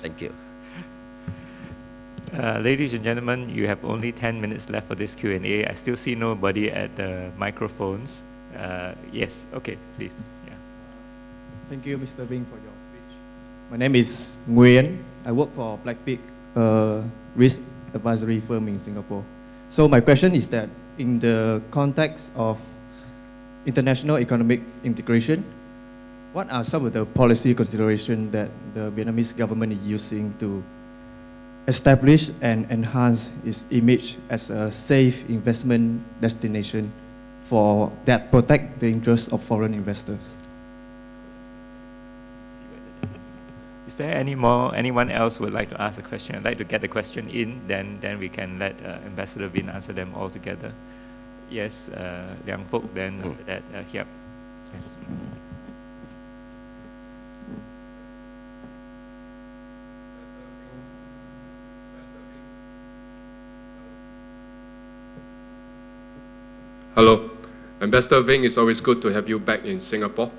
Thank you. Ladies and gentlemen, you have only 10 minutes left for this Q&A. I still see nobody at the microphones. Yes, okay, please. Yeah. Thank you, Mr. Vinh, for your speech. My name is Nguyen. I work for Blackpig, risk advisory firm in Singapore. So my question is that in the context of international economic integration, what are some of the policy considerations that the Vietnamese government is using to establish and enhance its image as a safe investment destination for that protect the interests of foreign investors? Is there anyone else who would like to ask a question? I'd like to get the question in, then we can let Ambassador Vinh answer them all together. Yes, Liang Phúc, then after that, Hiep. Yes. Hello. Ambassador Vinh, it's always good to have you back in Singapore.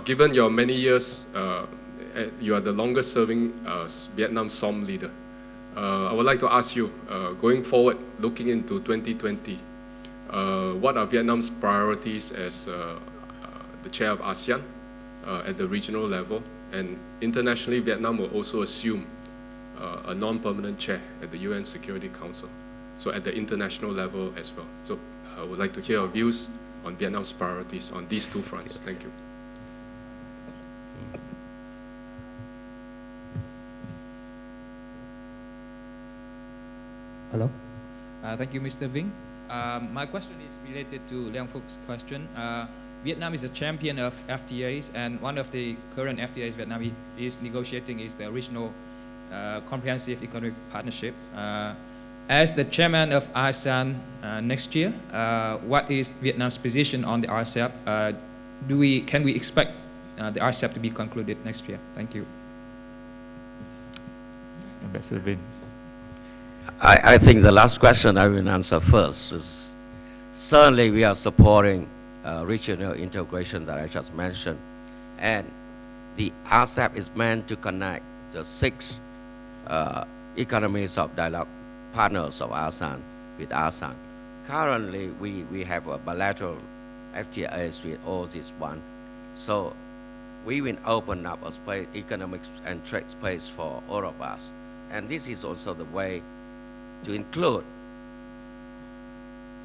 Given your many years, you are the longest serving Vietnam SOM leader. I would like to ask you, going forward, looking into 2020, what are Vietnam's priorities as the chair of ASEAN at the regional level? And internationally, Vietnam will also assume a non-permanent chair at the UN Security Council, so at the international level as well. So I would like to hear your views on Vietnam's priorities on these two fronts. Thank you. Hello. Thank you, Mr. Vinh. My question is related to Liang Phoc's question. Vietnam is a champion of FTAs, and one of the current FTAs Vietnam is negotiating is the Regional Comprehensive Economic Partnership. As the chairman of ASEAN next year, what is Vietnam's position on the RCEP? Can we expect the RCEP to be concluded next year? Thank you. Ambassador Vinh. I think the last question I will answer first is certainly we are supporting regional integration that I just mentioned. And the RCEP is meant to connect the 6 economies of dialogue partners of ASEAN with ASEAN. Currently, we have a bilateral FTAs with all these one. So we will open up a space, economic and trade space for all of us. And this is also the way to include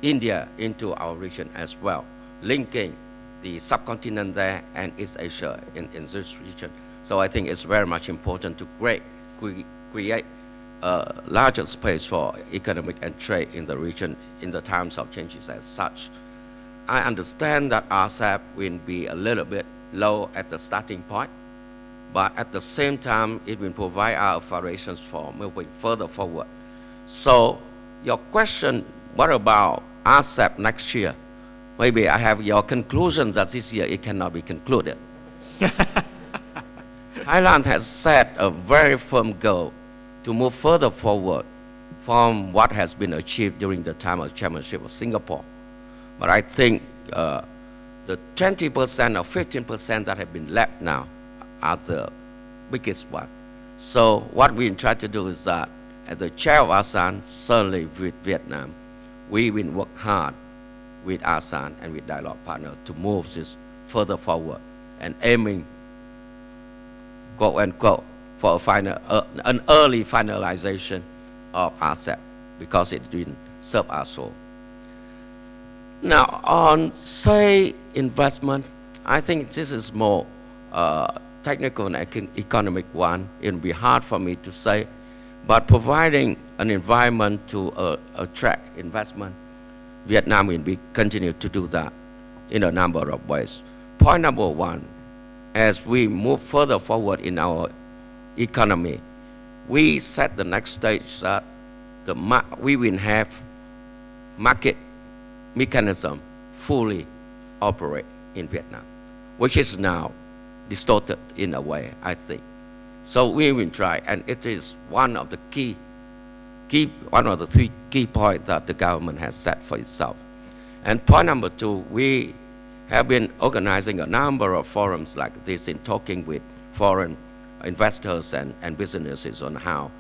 India into our region as well, linking the subcontinent there and East Asia in this region. So I think it's very much important to create a larger space for economic and trade in the region in the times of changes as such. I understand that RCEP will be a little bit low at the starting point, but at the same time, it will provide our aspirations for moving further forward. So your question, what about RCEP next year? Maybe I have your conclusion that this year it cannot be concluded. Thailand has set a very firm goal to move further forward from what has been achieved during the time of chairmanship of Singapore. But I think the 20% or 15% that have been left now are the biggest one. So what we try to do is that as the chair of ASEAN, certainly with Vietnam, we will work hard with ASEAN and with dialogue partners to move this further forward and aiming, quote unquote, for an early finalization of RCEP because it will serve us all. Now, on, say, investment, I think this is more technical and economic one. It will be hard for me to say, but providing an environment to attract investment, Vietnam will continue to do that in a number of ways. Point number one, as we move further forward in our economy, we set the next stage that we will have market mechanism fully operate in Vietnam, which is now distorted in a way, I think. So we will try, and it is one of the one of the 3 key points that the government has set for itself. And point number 2, we have been organizing a number of forums like this in talking with foreign investors and businesses on how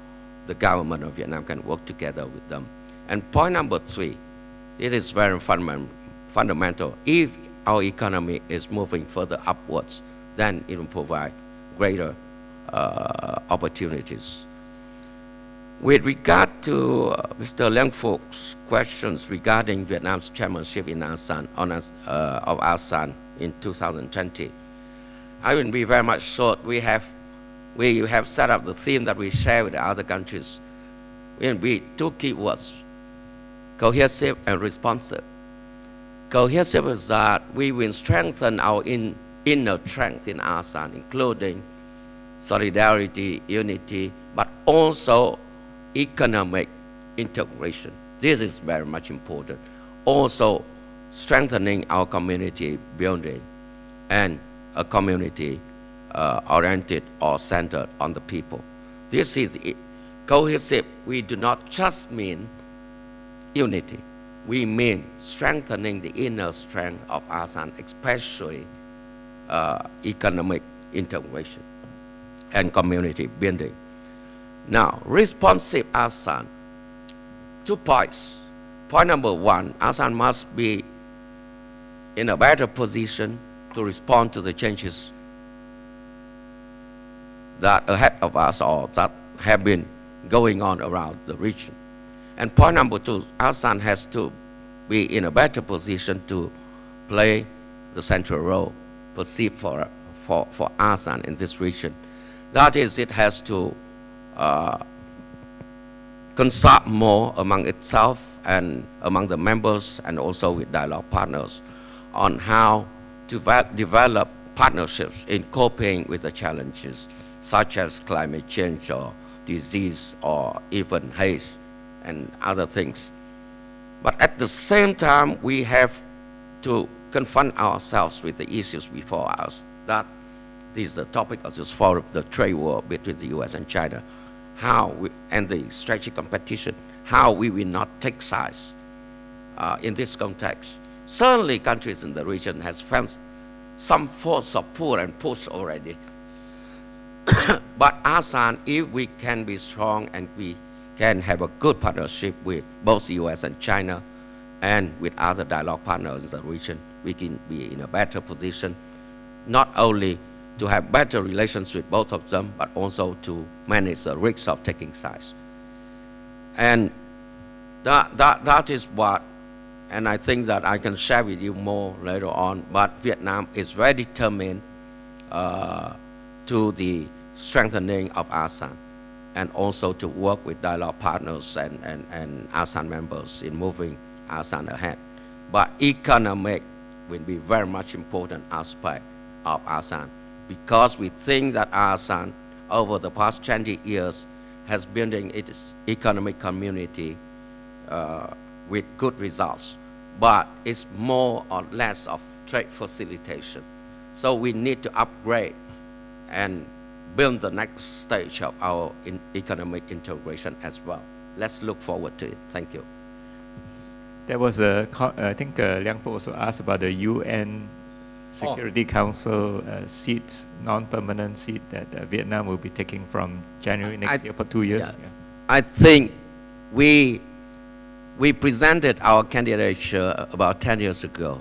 the government of Vietnam can work together with them. And point number 3, it is very fundamental. If our economy is moving further upwards, then it will provide greater opportunities. With regard to Mr. Liang Phoc's questions regarding Vietnam's chairmanship in ASEAN of ASEAN in 2020, I will be very much short. We have set up the theme that we share with the other countries. It will be 2 key words: cohesive and responsive. Cohesive is that we will strengthen our inner strength in ASEAN, including solidarity, unity, but also economic integration. This is very much important. Also strengthening our community building and a community oriented or centered on the people. This is cohesive. We do not just mean unity. We mean strengthening the inner strength of ASEAN, especially economic integration and community building. Now, responsive ASEAN, 2 points. Point number 1, ASEAN must be in a better position to respond to the changes that ahead of us or that have been going on around the region. And point number two, ASEAN has to be in a better position to play the central role perceived for ASEAN in this region. That is, it has to consult more among itself and among the members and also with dialogue partners on how to develop partnerships in coping with the challenges such as climate change or disease or even haze and other things. But at the same time, we have to confront ourselves with the issues before us. That is the topic of this forum, the trade war between the US and China. And the strategic competition, how we will not take sides in this context. Certainly countries in the region has felt some force of pull and push already. But ASEAN, if we can be strong and we can have a good partnership with both the US and China and with other dialogue partners in the region, we can be in a better position, not only to have better relations with both of them, but also to manage the risks of taking sides. And that is what, and I think that I can share with you more later on, but Vietnam is very determined to the strengthening of ASEAN and also to work with dialogue partners and ASEAN members in moving ASEAN ahead. But economic will be very much important aspect of ASEAN, because we think that ASEAN over the past 20 years has building its economic community with good results, but it's more or less of trade facilitation. So we need to upgrade and build the next stage of our economic integration as well. Let's look forward to it. Thank you. There was I think Liang Fo also asked about the UN Security Council seat, non-permanent seat that Vietnam will be taking from January next year for 2 years. Yeah. I think we presented our candidature about 10 years ago,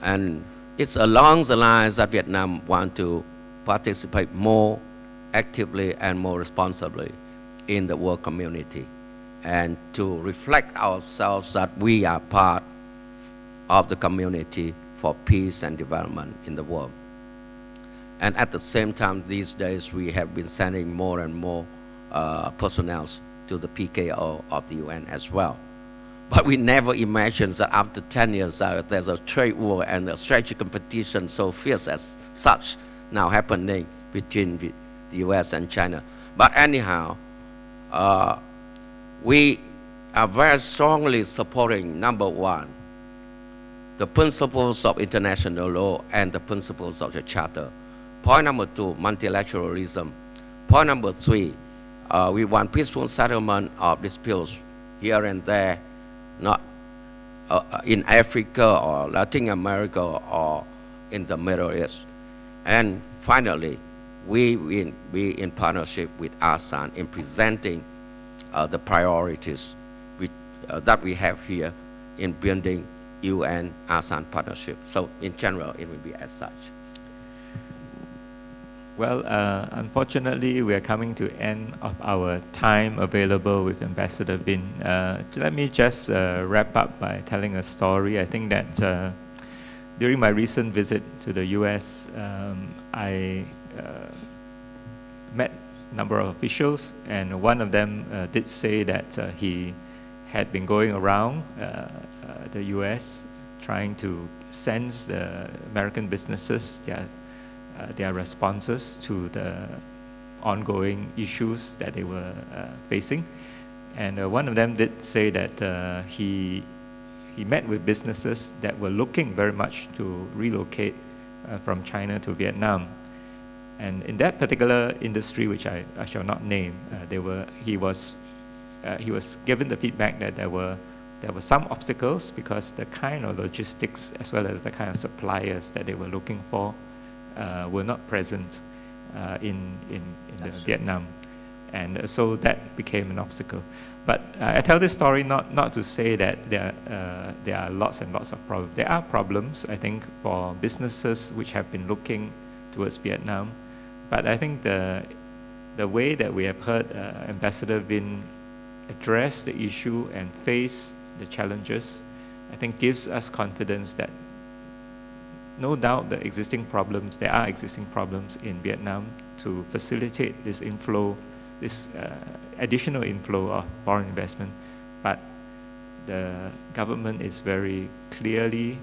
and it's along the lines that Vietnam want to participate more actively and more responsibly in the world community, and to reflect ourselves that we are part of the community for peace and development in the world. And at the same time, these days, we have been sending more and more personnel to the PKO of the UN as well. But we never imagined that after 10 years, there's a trade war and a strategic competition so fierce as such now happening between the US and China. But anyhow, we are very strongly supporting, number one, the principles of international law and the principles of the Charter. Point number two, multilateralism. Point number three, we want peaceful settlement of disputes here and there, not in Africa or Latin America or in the Middle East. And finally, we will be in partnership with ASEAN in presenting the priorities that we have here in building UN ASEAN partnership. So in general, it will be as such. Well, unfortunately, we are coming to end of our time available with Ambassador Vinh. Let me just wrap up by telling a story. I think that during my recent visit to the US, I met a number of officials, and one of them did say that he had been going around the US trying to sense the American businesses, their responses to the ongoing issues that they were facing. And one of them did say that he met with businesses that were looking very much to relocate from China to Vietnam. And in that particular industry, which I shall not name, he was given the feedback that there were some obstacles because the kind of logistics as well as the kind of suppliers that they were looking for were not present in Vietnam. And so that became an obstacle. But I tell this story not to say that there are lots and lots of problems. There are problems, I think, for businesses which have been looking towards Vietnam. But I think the way that we have heard Ambassador Vinh address the issue and face the challenges, I think gives us confidence that no doubt there are existing problems in Vietnam to facilitate this inflow, this additional inflow of foreign investment. But the government is very clearly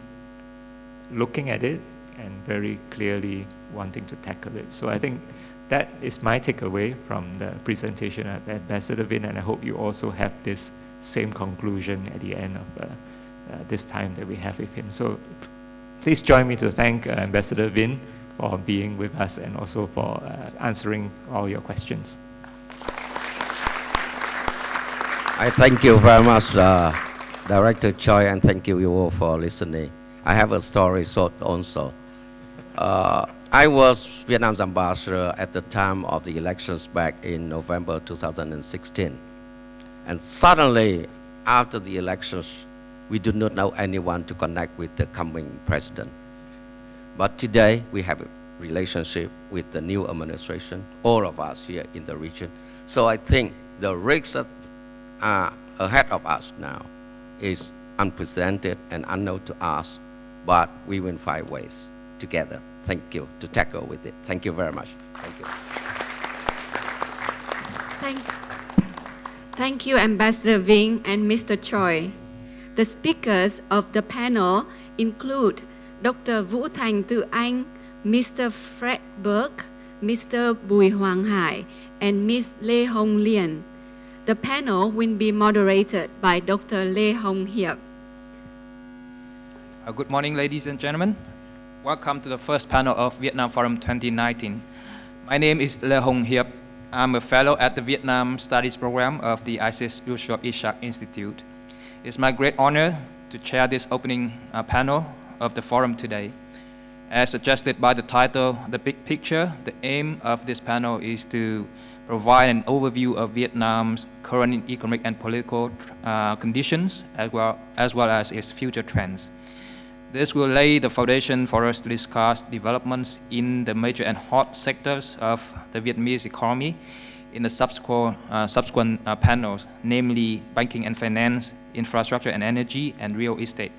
looking at it and very clearly wanting to tackle it. So I think that is my takeaway from the presentation of Ambassador Vinh, and I hope you also have this same conclusion at the end of this time that we have with him. So please join me to thank Ambassador Vinh for being with us and also for answering all your questions. I thank you very much, Director Choi, and thank you all for listening. I have a story short also. I was Vietnam's ambassador at the time of the elections back in November 2016. And suddenly, after the elections, we do not know anyone to connect with the coming president. But today, we have a relationship with the new administration, all of us here in the region. So I think the risks that are ahead of us now is unprecedented and unknown to us, but we will find ways together. Thank you to tackle with it. Thank you very much. Thank you. Thank you, Ambassador Vinh and Mr. Choi. The speakers of the panel include Dr. Vũ Thành Từ Anh, Mr. Fred Burke, Mr. Bùi Hoàng Hải, and Ms. Lê Hồng Lien. The panel will be moderated by Dr. Lê Hồng Hiep. Good morning, ladies and gentlemen. Welcome to the first panel of Vietnam Forum 2019. My name is Lê Hồng Hiep. I'm a fellow at the Vietnam Studies Program of the ISEAS Yusof Ishak Institute. It's my great honor to chair this opening panel of the forum today. As suggested by the title, The Big Picture, the aim of this panel is to provide an overview of Vietnam's current economic and political conditions, as well as its future trends. This will lay the foundation for us to discuss developments in the major and hot sectors of the Vietnamese economy in the subsequent panels, namely banking and finance, infrastructure and energy, and real estate.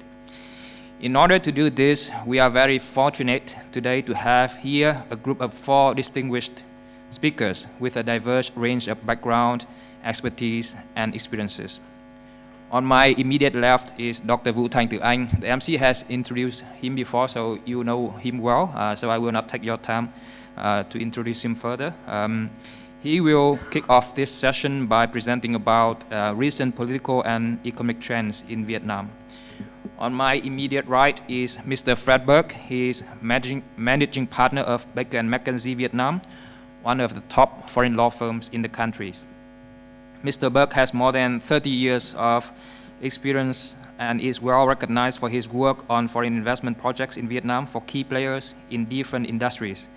In order to do this, we are very fortunate today to have here a group of 4 distinguished speakers with a diverse range of background, expertise, and experiences. On my immediate left is Dr. Vũ Thành Từ Anh. The MC has introduced him before, so you know him well, so I will not take your time to introduce him further. He will kick off this session by presenting about recent political and economic trends in Vietnam. On my immediate right is Mr. Fred Burke. He is managing partner of Baker & McKenzie Vietnam, one of the top foreign law firms in the country. Mr. Burke has more than 30 years of experience and is well recognized for his work on foreign investment projects in Vietnam for key players in different industries.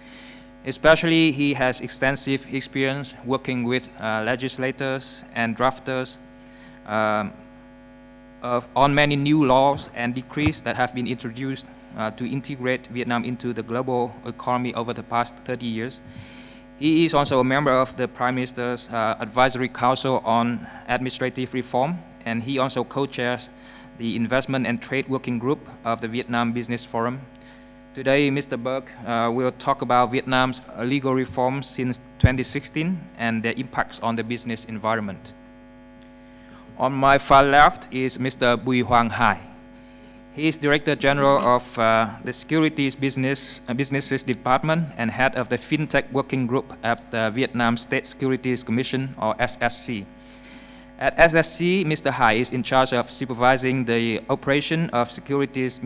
Especially, he has extensive experience working with legislators and drafters on many new laws and decrees that have been introduced to integrate Vietnam into the global economy over the past 30 years. He is also a member of the Prime Minister's Advisory Council on Administrative Reform, and he also co-chairs the Investment and Trade Working Group of the Vietnam Business Forum. Today, Mr. Burke will talk about Vietnam's legal reforms since 2016 and their impacts on the business environment. On my far left is Mr. Bùi Hoàng Hải. He is Director General of the Securities Businesses Department and head of the FinTech Working Group at the Vietnam State Securities Commission, or SSC. At SSC, Mr. Hải is in charge of supervising the operation of securities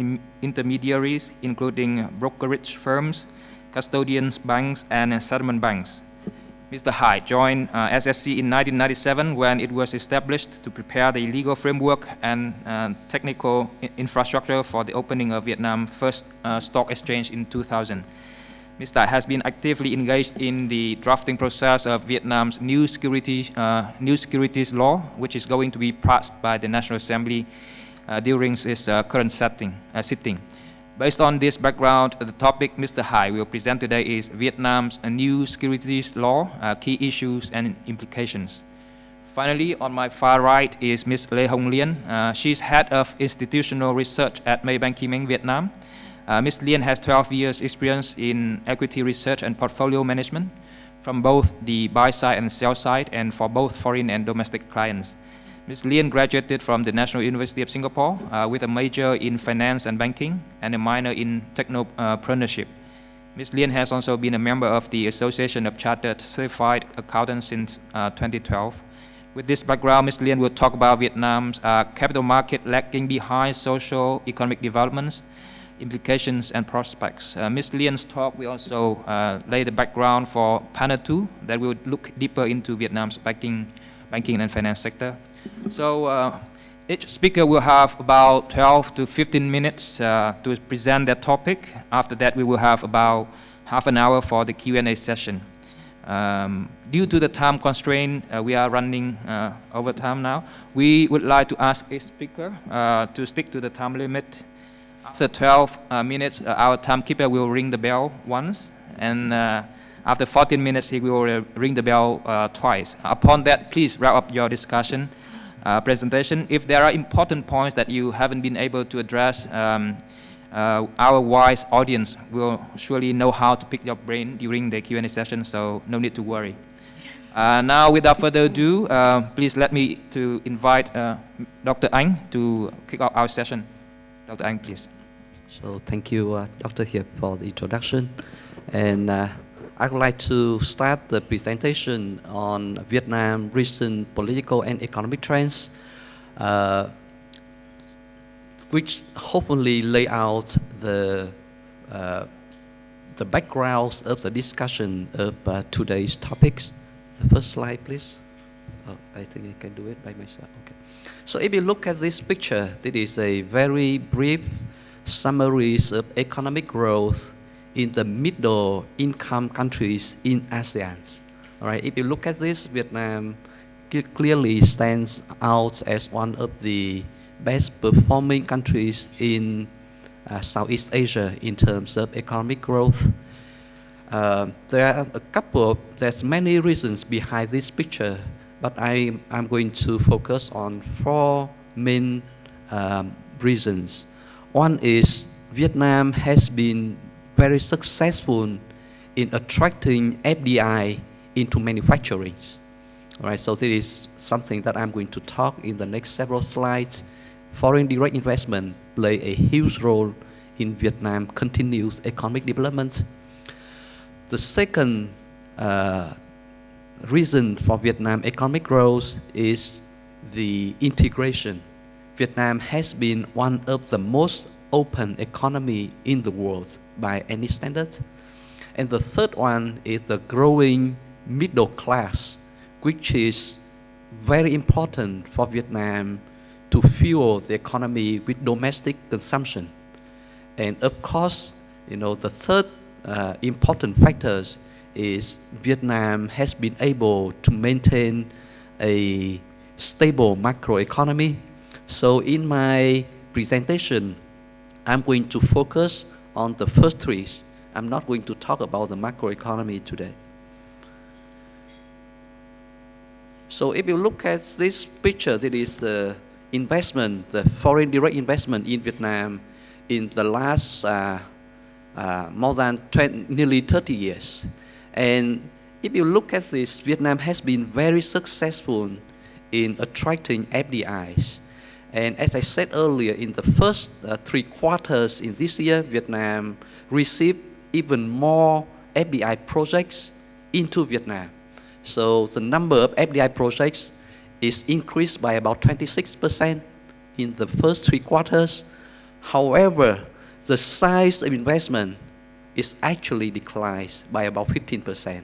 intermediaries, including brokerage firms, custodians banks, and settlement banks. Mr. Hải joined SSC in 1997 when it was established to prepare the legal framework and technical infrastructure for the opening of Vietnam's first stock exchange in 2000. Mr. Hải has been actively engaged in the drafting process of Vietnam's new securities law, which is going to be passed by the National Assembly during its current sitting. Based on this background, the topic Mr. Hai will present today is Vietnam's new securities law, key issues and implications. Finally, on my far right is Ms. Lien. She's head of institutional research at Maybank Kim Eng, Vietnam. Ms. Lien has 12 years experience in equity research and portfolio management from both the buy side and sell side, and for both foreign and domestic clients. Ms. Lien graduated from the National University of Singapore with a major in finance and banking and a minor in technopreneurship. Ms. Lien has also been a member of the Association of Chartered Certified Accountants since 2012. With this background, Ms. Lien will talk about Vietnam's capital market lagging behind social economic developments, implications and prospects. Ms. Lien's talk will also lay the background for panel 2 that will look deeper into Vietnam's banking and finance sector. So each speaker will have about 12 to 15 minutes to present their topic. After that, we will have about half an hour for the Q&A session. Due to the time constraint, we are running over time now. We would like to ask each speaker to stick to the time limit. After 12 minutes, our timekeeper will ring the bell once, and after 14 minutes, he will ring the bell twice. Upon that, please wrap up your discussion presentation. If there are important points that you haven't been able to address, our wise audience will surely know how to pick your brain during the Q&A session, so no need to worry. Now, without further ado, please let me to invite Dr. Anh to kick off our session. Dr. Anh, please. So thank you, Dr. Hiep, for the introduction. And I would like to start the presentation on Vietnam recent political and economic trends, which hopefully lay out the backgrounds of the discussion of today's topics. The first slide, please. Oh, I think I can do it by myself. Okay. So if you look at this picture, this is a very brief summary of economic growth in the middle income countries in ASEAN. All right. If you look at this, Vietnam clearly stands out as one of the best performing countries in Southeast Asia in terms of economic growth. There's many reasons behind this picture, but I'm going to focus on 4 main reasons. One is Vietnam has been very successful in attracting FDI into manufacturing. All right, so this is something that I'm going to talk in the next several slides. Foreign direct investment play a huge role in Vietnam's continuous economic development. The second reason for Vietnam economic growth is the integration. Vietnam has been one of the most open economy in the world by any standard. And the third one is the growing middle class, which is very important for Vietnam to fuel the economy with domestic consumption. And of course, the third important factors is Vietnam has been able to maintain a stable macroeconomy. So in my presentation, I'm going to focus on the first 3. I'm not going to talk about the macroeconomy today. So if you look at this picture, that is the investment, the foreign direct investment in Vietnam in the last more than nearly 30 years. And if you look at this, Vietnam has been very successful in attracting FDIs. And as I said earlier, in the first 3 quarters in this year, Vietnam received even more FDI projects into Vietnam. So the number of FDI projects is increased by about 26% in the first 3 quarters. However, the size of investment is actually declines by about 15%,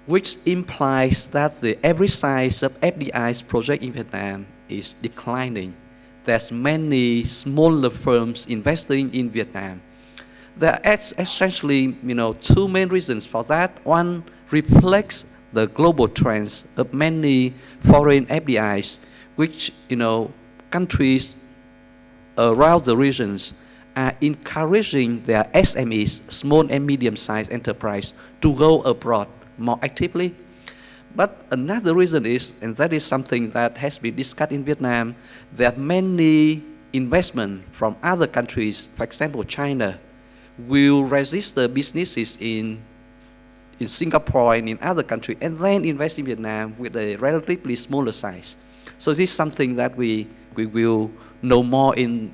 which implies that the average size of FDI's project in Vietnam is declining. There's many smaller firms investing in Vietnam. There are essentially, 2 main reasons for that. One reflects the global trends of many foreign FDIs, which, countries around the regions are encouraging their SMEs, small and medium-sized enterprise, to go abroad more actively. But another reason is, and that is something that has been discussed in Vietnam, there are many investment from other countries, for example, China, will register businesses in Singapore and in other countries, and then invest in Vietnam with a relatively smaller size. So this is something that we will know more in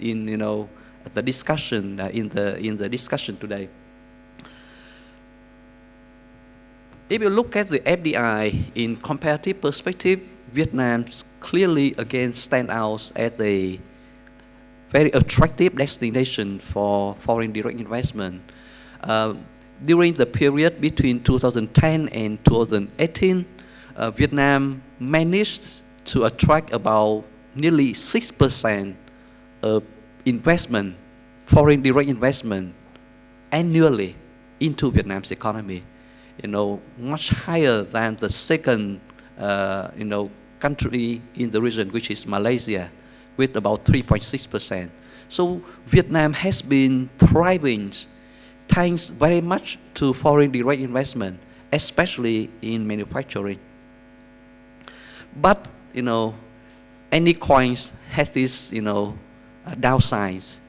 the discussion in the discussion today. If you look at the FDI in comparative perspective, Vietnam clearly again stands out as a very attractive destination for foreign direct investment. During the period between 2010 and 2018, Vietnam managed to attract about nearly 6% of investment, foreign direct investment, annually into Vietnam's economy. Much higher than the second, country in the region, which is Malaysia, with about 3.6%. So Vietnam has been thriving thanks very much to foreign direct investment, especially in manufacturing. But, any coins has this, downsides.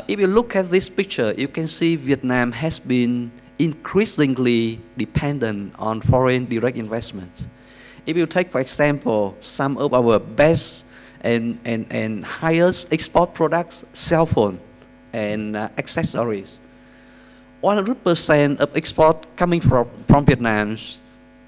If you look at this picture, you can see Vietnam has been increasingly dependent on foreign direct investments. If you take, for example, some of our best and highest export products, cell phone and accessories, 100% of export coming from Vietnam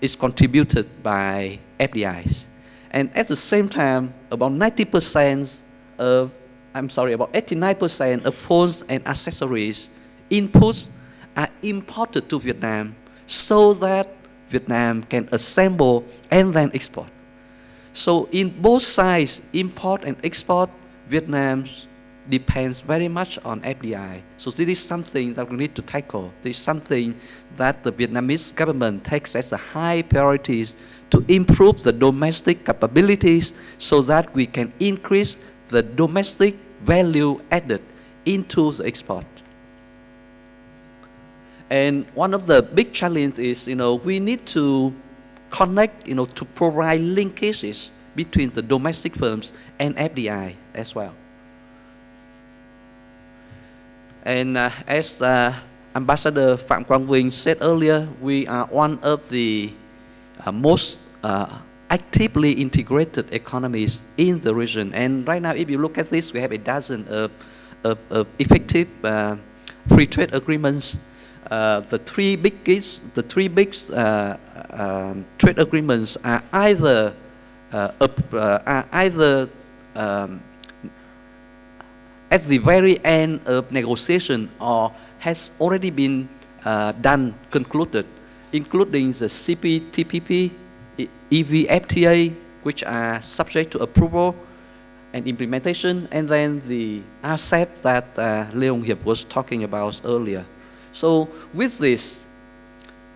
is contributed by FDIs. And at the same time, about 89% of phones and accessories inputs are imported to Vietnam so that Vietnam can assemble and then export. So in both sides, import and export, Vietnam depends very much on FDI. So this is something that we need to tackle. This is something that the Vietnamese government takes as a high priority to improve the domestic capabilities so that we can increase the domestic value added into the export. And one of the big challenges is, we need to connect, to provide linkages between the domestic firms and FDI as well. And as Ambassador Pham said earlier, we are one of the most actively integrated economies in the region. And right now, if you look at this, we have a dozen of effective free trade agreements. The three big trade agreements are either at the very end of negotiation or has already been concluded, including the CPTPP, EVFTA, which are subject to approval and implementation, and then the RCEP that Hiep was talking about earlier. So with this,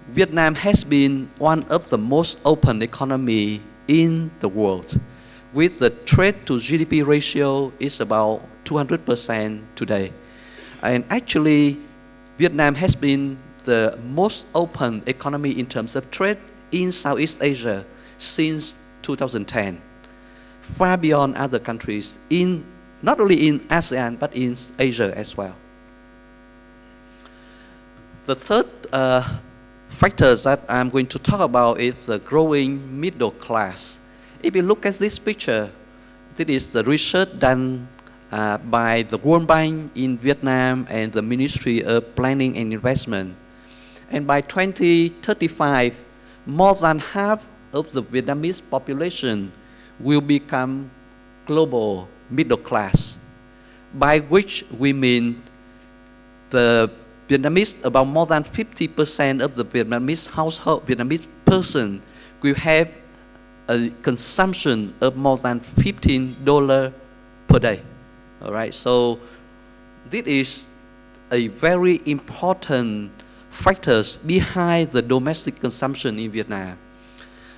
Vietnam has been one of the most open economy in the world, with the trade to GDP ratio is about 200% today. And actually, Vietnam has been the most open economy in terms of trade in Southeast Asia since 2010, far beyond other countries, not only in ASEAN, but in Asia as well. The third factor that I'm going to talk about is the growing middle class. If you look at this picture, this is the research done by the World Bank in Vietnam and the Ministry of Planning and Investment. And by 2035, more than half of the Vietnamese population will become global middle class, by which we mean the Vietnamese, about more than 50% of the Vietnamese household, Vietnamese person will have a consumption of more than $15 per day. All right, so this is a very important factors behind the domestic consumption in Vietnam.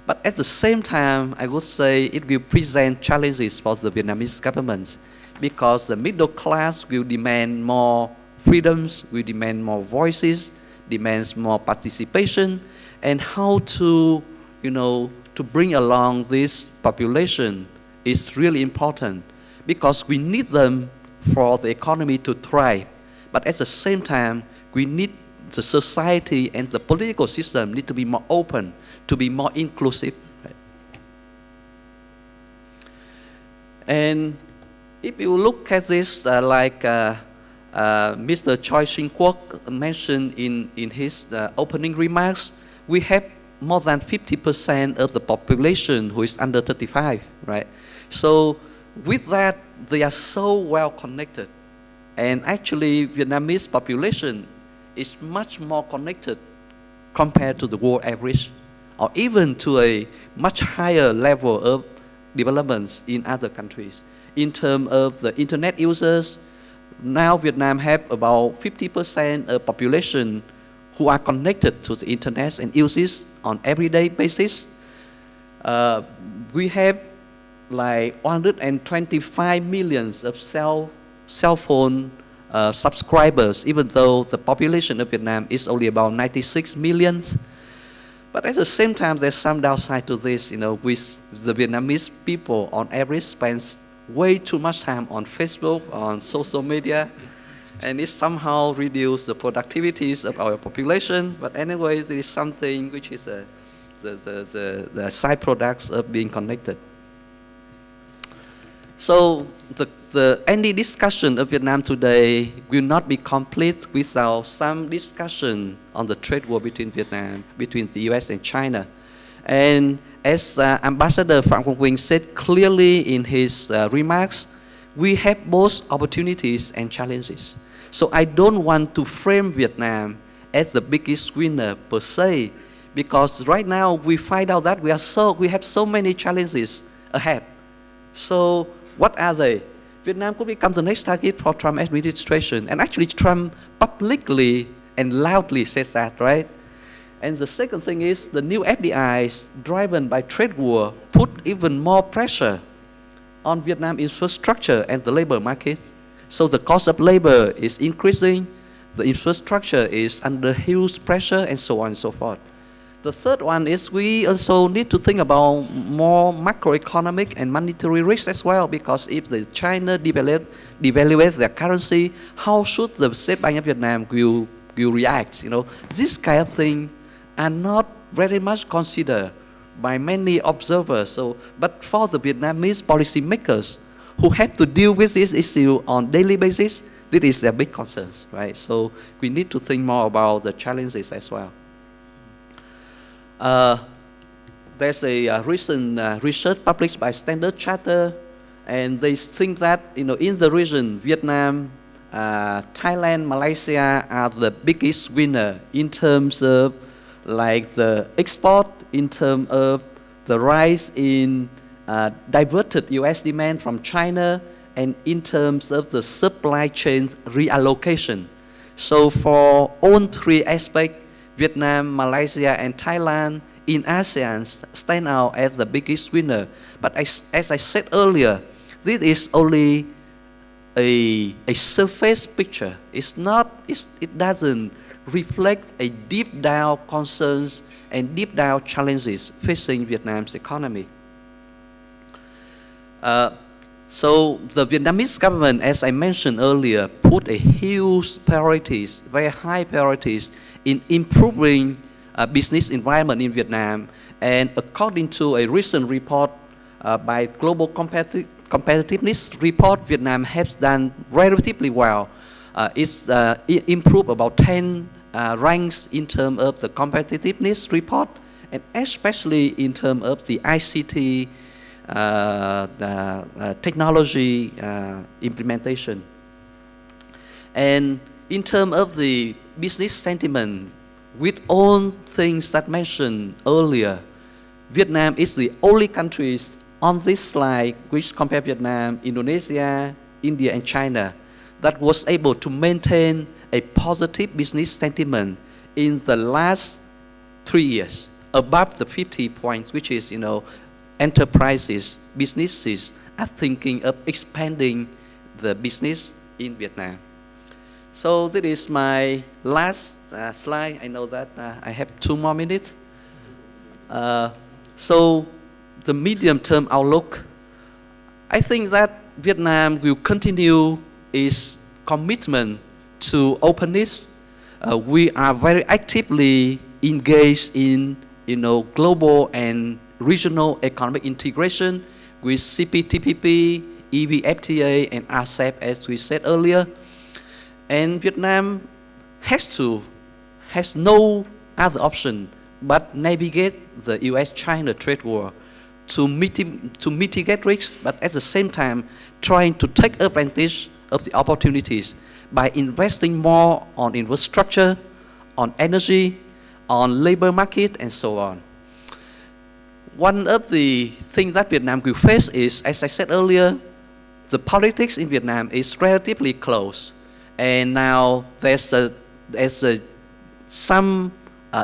But at the same time, I would say it will present challenges for the Vietnamese government because the middle class will demand more freedoms, will demand more voices, demands more participation, and how to, to bring along this population is really important because we need them for the economy to thrive. But at the same time, we need the society and the political system need to be more open, to be more inclusive. Right? And if you look at this, Mr. Choi Shing Kwok mentioned in his opening remarks, we have more than 50% of the population who is under 35, right? So with that, they are so well connected. And actually, Vietnamese population is much more connected compared to the world average, or even to a much higher level of developments in other countries. In terms of the internet users, now Vietnam have about 50% of population who are connected to the internet and use it on everyday basis. We have like 125 millions of cell phone subscribers, even though the population of Vietnam is only about 96 million. But at the same time, there's some downside to this, with the Vietnamese people on average spends way too much time on Facebook, on social media, and it somehow reduces the productivities of our population. But anyway, there is something which is the side products of being connected. So any discussion of Vietnam today will not be complete without some discussion on the trade war between Vietnam, between the US and China. And as Ambassador Pham said clearly in his remarks, we have both opportunities and challenges. So I don't want to frame Vietnam as the biggest winner per se, because right now we find out that we have so many challenges ahead. So what are they? Vietnam could become the next target for Trump administration, and actually Trump publicly and loudly says that, right? And the second thing is the new FDIs driven by trade war put even more pressure on Vietnam infrastructure and the labor market. So the cost of labor is increasing, the infrastructure is under huge pressure, and so on and so forth. The third one is we also need to think about more macroeconomic and monetary risk as well, because if the China devaluates their currency, how should the State Bank of Vietnam will react? This kind of thing are not very much considered by many observers. But for the Vietnamese policymakers who have to deal with this issue on daily basis, this is their big concerns, right? So we need to think more about the challenges as well. There's a recent research published by Untitled Chapter, and they think that in the region, Vietnam, Thailand, Malaysia are the biggest winner in terms of like the export, in terms of the rise in diverted US demand from China, and in terms of the supply chain reallocation. So for all three aspects, Vietnam, Malaysia, and Thailand in ASEAN stand out as the biggest winner. But as I said earlier, this is only a surface picture. It doesn't reflect a deep down concerns and deep down challenges facing Vietnam's economy. So the Vietnamese government, as I mentioned earlier, put a huge priorities, very high priorities in improving business environment in Vietnam. And according to a recent report by Global Competitiveness Report, Vietnam has done relatively well. It's improved about 10 ranks in terms of the competitiveness report, and especially in terms of the ICT technology implementation. And in terms of the business sentiment, with all things that mentioned earlier, Vietnam is the only country on this slide which compare Vietnam, Indonesia, India, and China that was able to maintain a positive business sentiment in the last 3 years, above the 50 points, which is, enterprises, businesses are thinking of expanding the business in Vietnam. So this is my last slide. I know that I have 2 more minutes. So the medium-term outlook, I think that Vietnam will continue its commitment to openness. We are very actively engaged in global and regional economic integration with CPTPP, EVFTA, and RCEP, as we said earlier. And Vietnam has no other option but navigate the US-China trade war to mitigate risks, but at the same time trying to take advantage of the opportunities by investing more on infrastructure, on energy, on labor market, and so on. One of the things that Vietnam will face is, as I said earlier, the politics in Vietnam is relatively close. And now there's some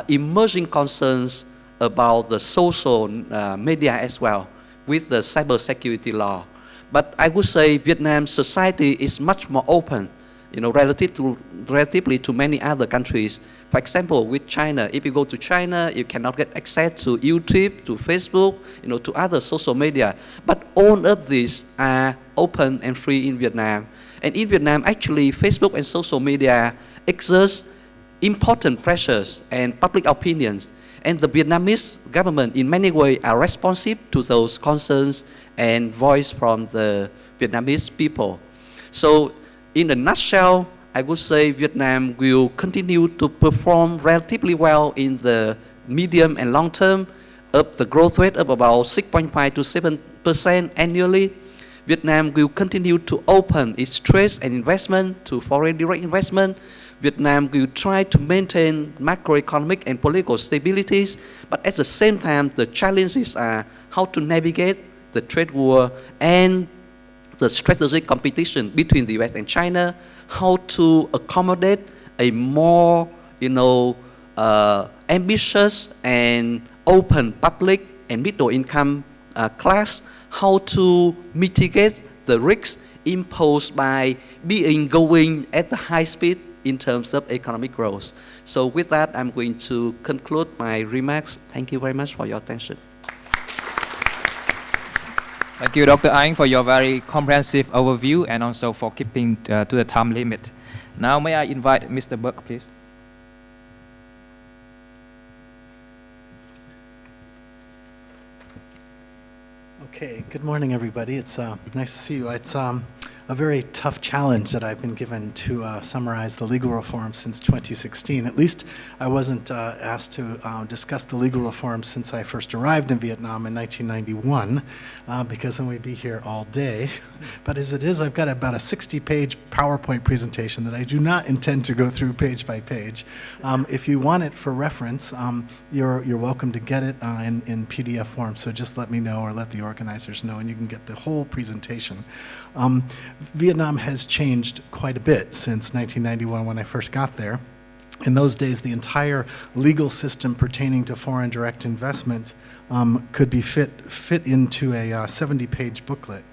emerging concerns about the social media as well with the cybersecurity law. But I would say Vietnam society is much more open, relatively to many other countries. For example, with China, if you go to China, you cannot get access to YouTube, to Facebook, to other social media. But all of these are open and free in Vietnam. And in Vietnam, actually, Facebook and social media exert important pressures and public opinions. And the Vietnamese government, in many ways, are responsive to those concerns and voice from the Vietnamese people. So, in a nutshell, I would say Vietnam will continue to perform relatively well in the medium and long term, of the growth rate of about 6.5 to 7% annually. Vietnam will continue to open its trade and investment to foreign direct investment. Vietnam will try to maintain macroeconomic and political stabilities, but at the same time, the challenges are how to navigate the trade war and the strategic competition between the US and China, how to accommodate a more, ambitious and open public and middle income class, how to mitigate the risks imposed by going at the high speed in terms of economic growth. So with that, I'm going to conclude my remarks. Thank you very much for your attention. Thank you, Dr. Anh, for your very comprehensive overview and also for keeping to the time limit. Now, may I invite Mr. Burke, please? Okay, good morning, everybody. It's nice to see you. It's a very tough challenge that I've been given to summarize the legal reform since 2016. At least I wasn't asked to discuss the legal reform since I first arrived in Vietnam in 1991, because then we'd be here all day. But as it is, I've got about a 60-page PowerPoint presentation that I do not intend to go through page by page. If you want it for reference, you're welcome to get it in PDF form, so just let me know or let the organizers know, and you can get the whole presentation. Vietnam has changed quite a bit since 1991 when I first got there. In those days, the entire legal system pertaining to foreign direct investment could be fit into a 70-page booklet.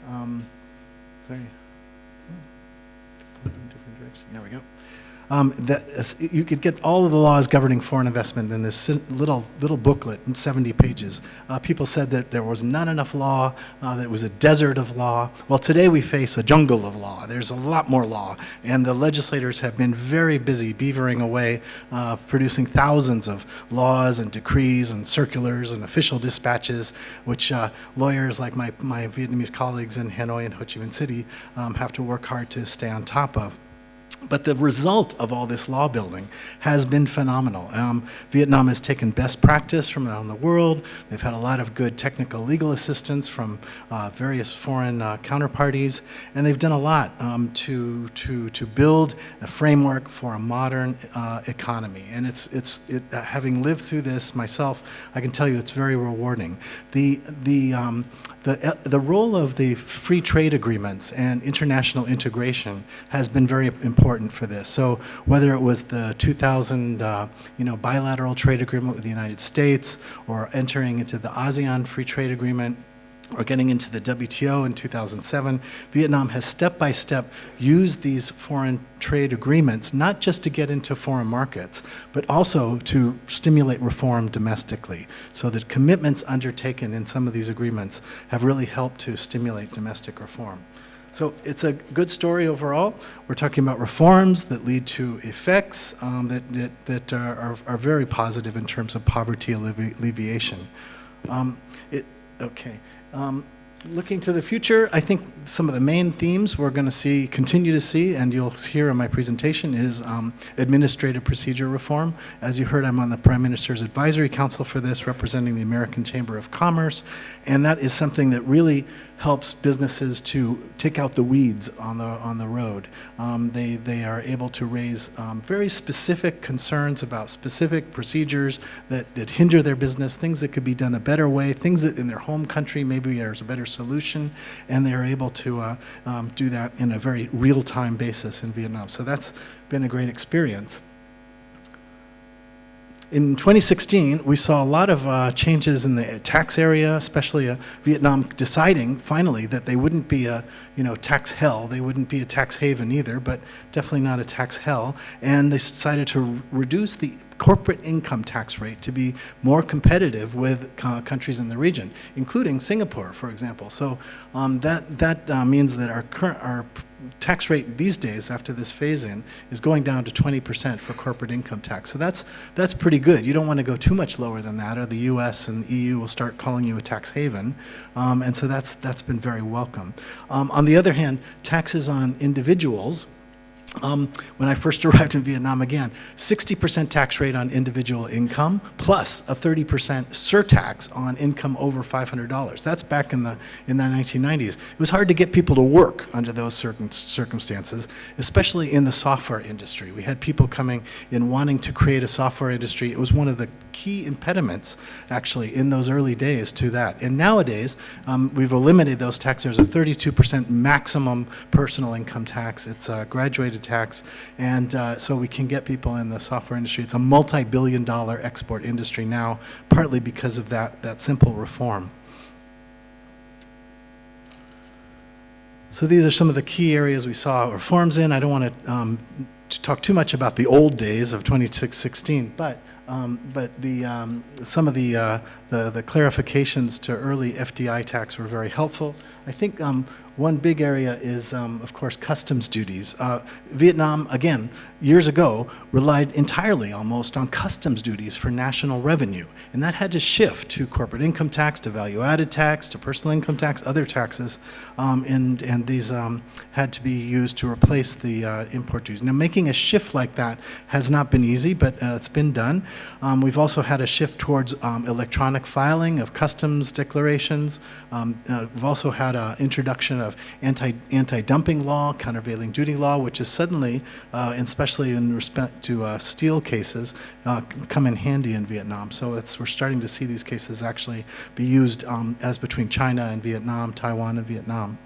Sorry. Different direction. There we go. You could get all of the laws governing foreign investment in this little booklet in 70 pages. People said that there was not enough law, that it was a desert of law. Well, today we face a jungle of law. There's a lot more law, and the legislators have been very busy beavering away, producing thousands of laws and decrees and circulars and official dispatches, which lawyers like my Vietnamese colleagues in Hanoi and Ho Chi Minh City have to work hard to stay on top of. But the result of all this law building has been phenomenal. Vietnam has taken best practice from around the world. They've had a lot of good technical legal assistance from various foreign counterparties, and they've done a lot to build a framework for a modern economy. And having lived through this myself, I can tell you it's very rewarding. The role of the free trade agreements and international integration has been very important for this. So whether it was the 2000 bilateral trade agreement with the United States or entering into the ASEAN free trade agreement, or getting into the WTO in 2007, Vietnam has step by step used these foreign trade agreements not just to get into foreign markets, but also to stimulate reform domestically. So the commitments undertaken in some of these agreements have really helped to stimulate domestic reform. So it's a good story overall. We're talking about reforms that lead to effects that are very positive in terms of poverty alleviation. Looking to the future, I think some of the main themes we're going to continue to see, and you'll hear in my presentation, is administrative procedure reform. As you heard, I'm on the Prime Minister's Advisory Council for this, representing the American Chamber of Commerce, and that is something that really helps businesses to take out the weeds on the road. They are able to raise very specific concerns about specific procedures that hinder their business, things that could be done a better way, things that in their home country maybe there's a better solution, and they're able to do that in a very real-time basis in Vietnam. So that's been a great experience. In 2016, we saw a lot of changes in the tax area, especially Vietnam deciding finally that they wouldn't be a tax hell. They wouldn't be a tax haven either, but definitely not a tax hell. And they decided to reduce the corporate income tax rate to be more competitive with countries in the region, including Singapore, for example. So that means that our tax rate these days, after this phase-in, is going down to 20% for corporate income tax. So that's pretty good. You don't want to go too much lower than that, or the U.S. and the EU will start calling you a tax haven. And so that's been very welcome. On the other hand, taxes on individuals. When I first arrived in Vietnam, again, 60% tax rate on individual income, plus a 30% surtax on income over $500. That's back in the 1990s. It was hard to get people to work under those certain circumstances, especially in the software industry. We had people coming in wanting to create a software industry. It was one of the key impediments, actually, in those early days to that. And nowadays, we've eliminated those taxes. There's a 32% maximum personal income tax. It's a graduated tax, and so we can get people in the software industry. It's a multi-billion-dollar export industry now, partly because of that simple reform. So these are some of the key areas we saw reforms in. I don't want to talk too much about the old days of 2016, but some of the clarifications to early FDI tax were very helpful. I think one big area is, of course, customs duties. Vietnam, again, years ago, relied entirely almost on customs duties for national revenue. And that had to shift to corporate income tax, to value-added tax, to personal income tax, other taxes. And these had to be used to replace the import duties. Now, making a shift like that has not been easy, but it's been done. We've also had a shift towards electronic filing of customs declarations. We've also had an introduction of anti-dumping law, countervailing duty law, which is suddenly, especially in respect to steel cases, come in handy in Vietnam. So we're starting to see these cases actually be used as between China and Vietnam, Taiwan and Vietnam.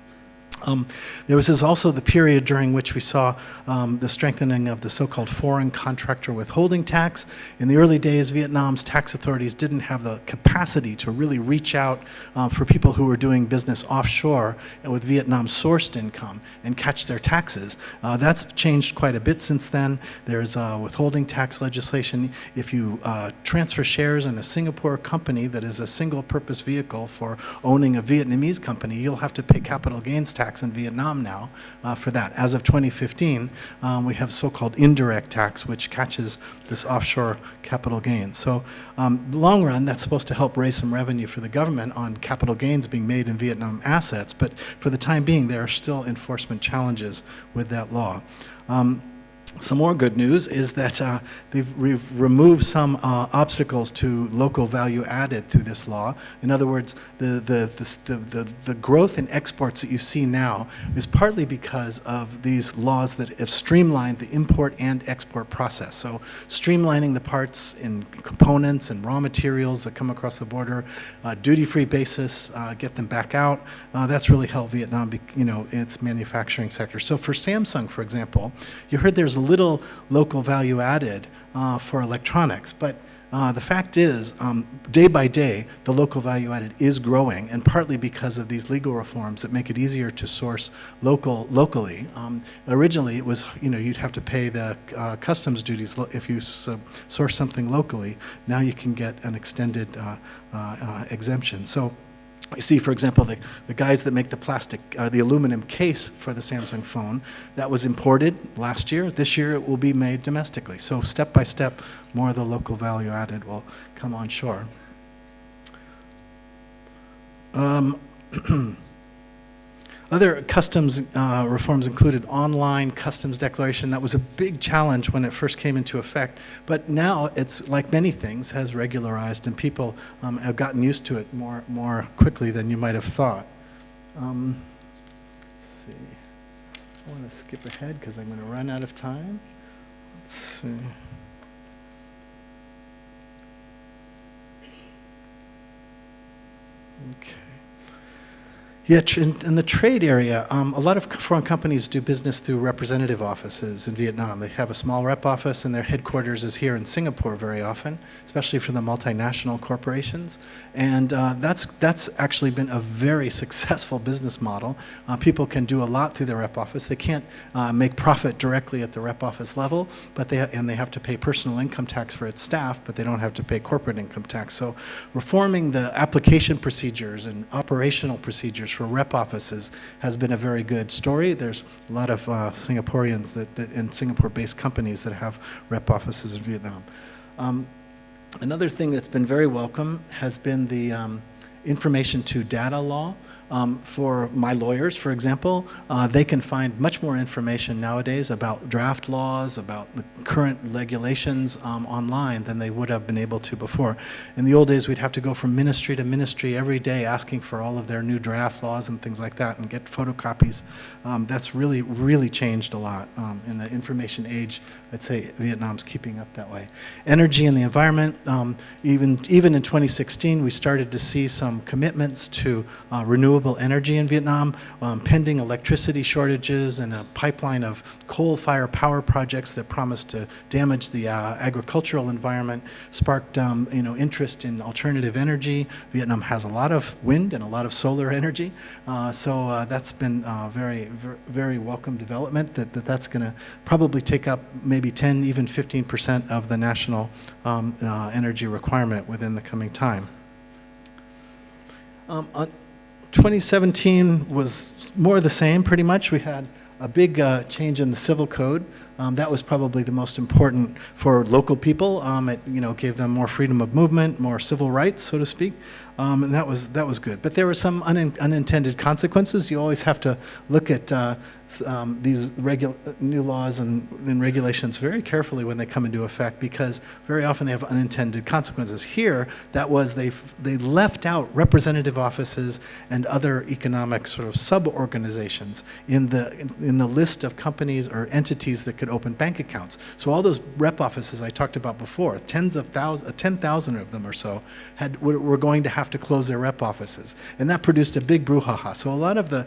There was also the period during which we saw the strengthening of the so-called foreign contractor withholding tax. In the early days, Vietnam's tax authorities didn't have the capacity to really reach out for people who were doing business offshore with Vietnam-sourced income and catch their taxes. That's changed quite a bit since then. There's withholding tax legislation. If you transfer shares in a Singapore company that is a single-purpose vehicle for owning a Vietnamese company, you'll have to pay capital gains tax in Vietnam now for that. As of 2015, we have so-called indirect tax, which catches this offshore capital gains. So long run, that's supposed to help raise some revenue for the government on capital gains being made in Vietnam assets, but for the time being, there are still enforcement challenges with that law. Some more good news is that we've removed some obstacles to local value added through this law. In other words, the growth in exports that you see now is partly because of these laws that have streamlined the import and export process. So streamlining the parts and components and raw materials that come across the border, duty-free basis, get them back out. That's really helped Vietnam, its manufacturing sector. So for Samsung, for example, you heard there's a little local value added for electronics, but The fact is, day by day, the local value added is growing, and partly because of these legal reforms that make it easier to source locally. Originally, it was, you'd have to pay the customs duties if you source something locally. Now you can get an extended exemption. So you see, for example, the guys that make the plastic, the aluminum case for the Samsung phone, that was imported last year. This year it will be made domestically. So step by step, more of the local value added will come on shore. Other customs reforms included online customs declaration. That was a big challenge when it first came into effect, but now it's, like many things, has regularized, and people have gotten used to it more quickly than you might have thought. Let's see. I want to skip ahead because I'm going to run out of time. Let's see. Okay. Yeah, in the trade area, a lot of foreign companies do business through representative offices in Vietnam. They have a small rep office, and their headquarters is here in Singapore very often, especially for the multinational corporations. And that's actually been a very successful business model. People can do a lot through their rep office. They can't make profit directly at the rep office level, but they have to pay personal income tax for its staff, but they don't have to pay corporate income tax. So reforming the application procedures and operational procedures for rep offices has been a very good story. There's a lot of Singaporeans and Singapore-based companies that have rep offices in Vietnam. Another thing that's been very welcome has been the information to data law. For my lawyers, for example, they can find much more information nowadays about draft laws, about the current regulations online than they would have been able to before. In the old days, we'd have to go from ministry to ministry every day asking for all of their new draft laws and things like that and get photocopies. That's really, really changed a lot in the information age. I'd say Vietnam's keeping up that way. Energy and the environment, even in 2016, we started to see some commitments to renewable energy in Vietnam, pending electricity shortages and a pipeline of coal-fired power projects that promised to damage the agricultural environment, sparked interest in alternative energy. Vietnam has a lot of wind and a lot of solar energy, so that's been very, very welcome development. That's going to probably take up maybe 10, even 15% of the national energy requirement within the coming time. 2017 was more of the same, pretty much. We had a big change in the civil code. That was probably the most important for local people. It gave them more freedom of movement, more civil rights, so to speak, and that was good. But there were some unintended consequences. You always have to look at these new laws and regulations very carefully when they come into effect, because very often they have unintended consequences. Here, that was they left out representative offices and other economic sort of sub-organizations in the list of companies or entities that could open bank accounts. So all those rep offices I talked about before, 10,000 of them or so, were going to have to close their rep offices, and that produced a big brouhaha. So a lot of the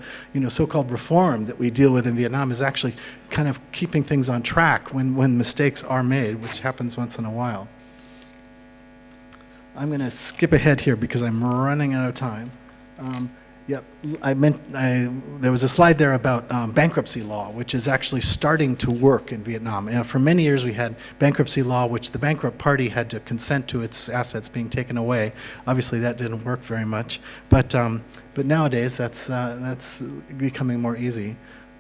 so-called reform that we deal with in Vietnam is actually kind of keeping things on track when mistakes are made, which happens once in a while. I'm going to skip ahead here because I'm running out of time. Yep, there was a slide there about bankruptcy law, which is actually starting to work in Vietnam. For many years we had bankruptcy law, which the bankrupt party had to consent to its assets being taken away. Obviously that didn't work very much, but nowadays that's becoming more easy.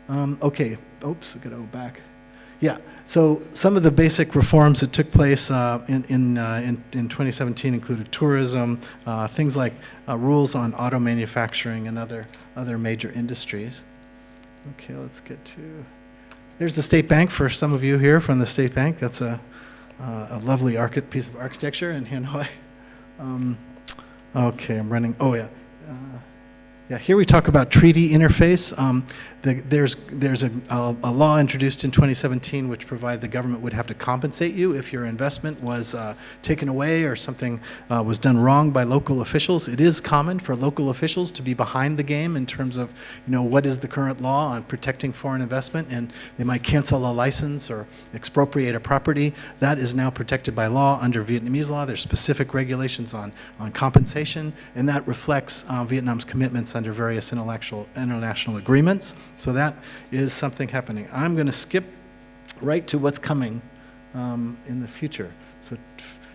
Okay, oops, we got to go back. Yeah, so some of the basic reforms that took place in 2017 included tourism, things like rules on auto manufacturing and other major industries. Okay, let's get to, there's the State Bank for some of you here from the State Bank. That's a lovely piece of architecture in Hanoi. Okay, I'm running, oh yeah. Yeah, here we talk about treaty interface. There's a law introduced in 2017 which provided the government would have to compensate you if your investment was taken away or something was done wrong by local officials. It is common for local officials to be behind the game in terms of, what is the current law on protecting foreign investment, and they might cancel a license or expropriate a property. That is now protected by law under Vietnamese law. There's specific regulations on compensation, and that reflects Vietnam's commitments under various international agreements. So that is something happening. I'm going to skip right to what's coming in the future. So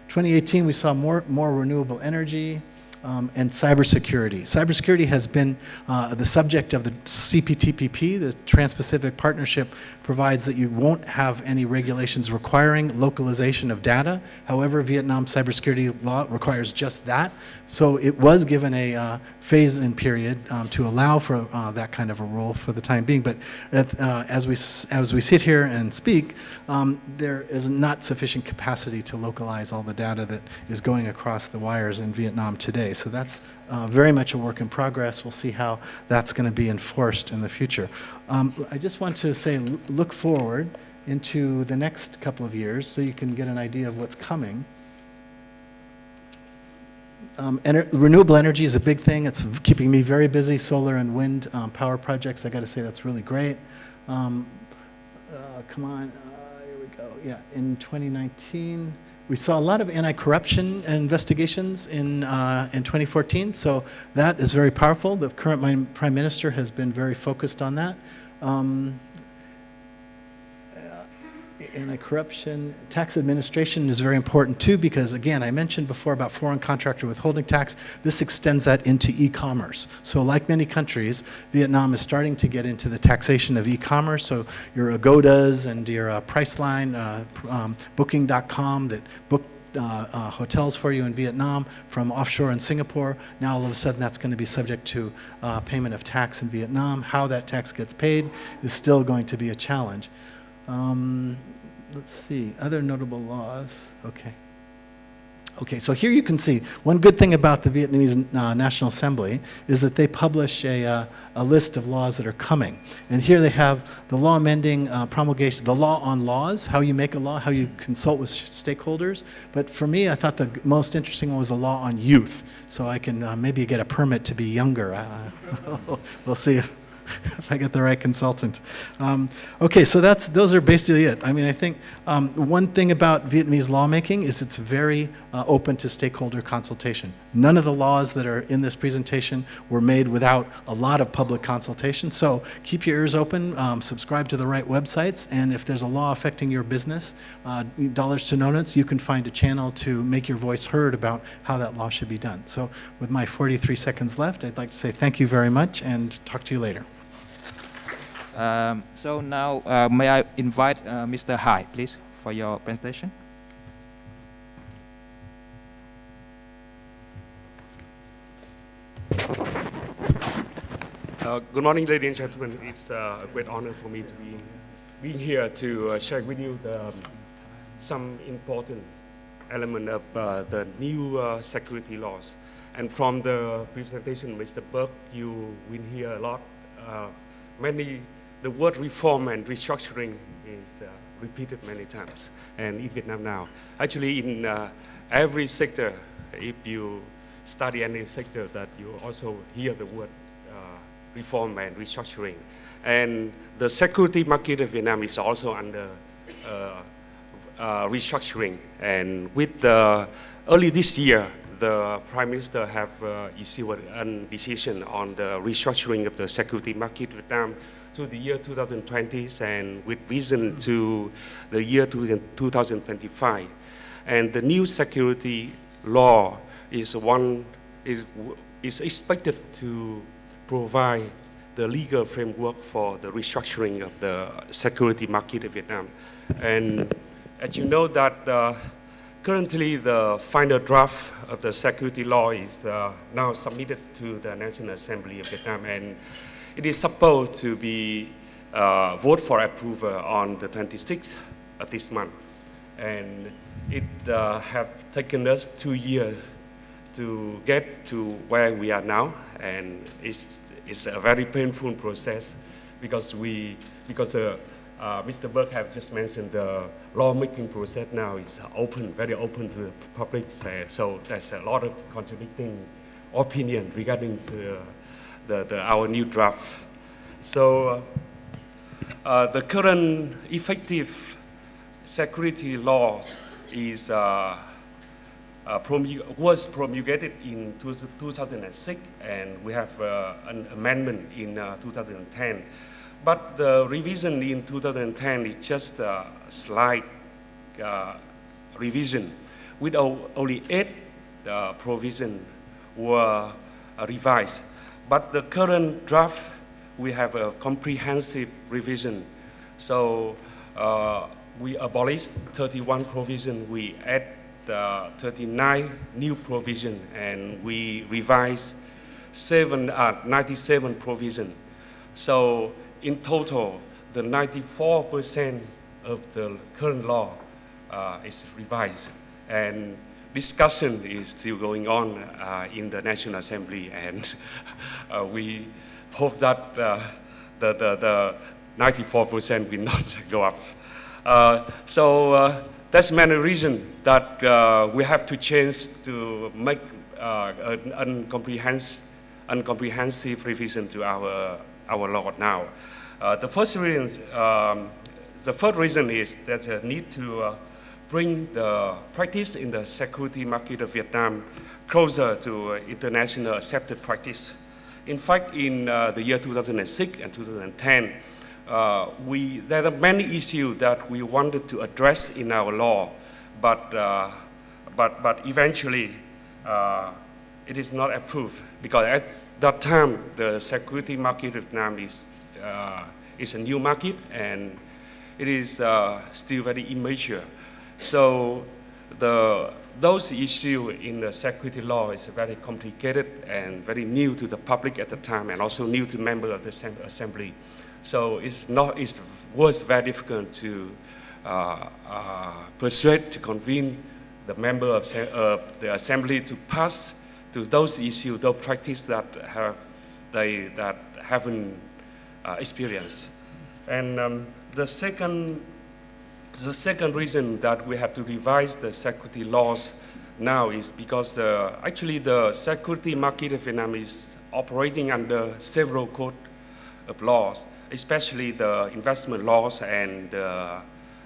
2018, we saw more renewable energy and cybersecurity. Cybersecurity has been the subject of the CPTPP. The Trans-Pacific Partnership provides that you won't have any regulations requiring localization of data. However, Vietnam cybersecurity law requires just that. So it was given a phase-in period to allow for that kind of a rule for the time being. But as we sit here and speak, there is not sufficient capacity to localize all the data that is going across the wires in Vietnam today. So that's very much a work in progress. We'll see how that's going to be enforced in the future. I just want to say, look forward into the next couple of years so you can get an idea of what's coming. Renewable energy is a big thing. It's keeping me very busy. Solar and wind power projects, I got to say that's really great. Come on, here we go. Yeah, in 2019, we saw a lot of anti-corruption investigations in 2014, so that is very powerful. The current Prime Minister has been very focused on that. Anti-corruption, tax administration is very important too, because again, I mentioned before about foreign contractor withholding tax. This extends that into e-commerce. So like many countries, Vietnam is starting to get into the taxation of e-commerce. So your Agodas and your Priceline, Booking.com that book hotels for you in Vietnam from offshore in Singapore. Now all of a sudden that's going to be subject to payment of tax in Vietnam. How that tax gets paid is still going to be a challenge. Let's see, other notable laws. Okay, so here you can see, one good thing about the Vietnamese National Assembly is that they publish a list of laws that are coming. And here they have the law amending promulgation, the law on laws, how you make a law, how you consult with stakeholders. But for me, I thought the most interesting one was the law on youth. So I can maybe get a permit to be younger. We'll see if I get the right consultant. Okay, so those are basically it. I mean, I think one thing about Vietnamese lawmaking is it's very open to stakeholder consultation. None of the laws that are in this presentation were made without a lot of public consultation. So keep your ears open, subscribe to the right websites, and if there's a law affecting your business, dollars to donuts, you can find a channel to make your voice heard about how that law should be done. So with my 43 seconds left, I'd like to say thank you very much and talk to you later. So now, may I invite Mr. Hai, please, for your presentation. Good morning, ladies and gentlemen. It's a great honor for me to be being here to share with you some important element of the new security laws. And from the presentation, Mr. Burke, you will hear a lot. The word reform and restructuring is repeated many times, and in Vietnam now. Actually, in every sector, if you study any sector, that you also hear the word reform and restructuring. And the security market of Vietnam is also under restructuring. And with the early this year, the Prime Minister have issued a decision on the restructuring of the security market in Vietnam to the year 2020 and with vision to the year 2025. And the new security law is expected to provide the legal framework for the restructuring of the security market in Vietnam. And as you know that currently the final draft of the security law is now submitted to the National Assembly of Vietnam, and it is supposed to be vote for approval on the 26th of this month. And it have taken us 2 years to get to where we are now, and it's a very painful process because Mr. Burke have just mentioned the lawmaking process now is open, very open to the public. So there's a lot of contradicting opinion regarding our new draft. So the current effective security laws is was promulgated in 2006, and we have an amendment in 2010. But the revision in 2010 is just a slight revision, with only 8 provisions were revised. But the current draft, we have a comprehensive revision. So we abolished 31 provisions, we add 39 new provisions, and we revised 97 provisions. So in total, the 94% of the current law is revised, and discussion is still going on in the National Assembly, and we hope that the 94% will not go up. So that's many reasons that we have to change to make an uncomprehensive revision to our law now. The first reason is that need to bring the practice in the security market of Vietnam closer to international accepted practice. In fact, in the year 2006 and 2010, there are many issues that we wanted to address in our law, but eventually it is not approved, because at that time the security market of Vietnam is a new market, and it is still very immature. So those issues in the security law is very complicated and very new to the public at the time, and also new to members of the assembly. So it was very difficult to persuade, to convince the member of the assembly to pass to those issues, those practices that haven't experienced. And the second reason that we have to revise the security laws now is because actually the security market of Vietnam is operating under several codes of laws, especially the investment laws and the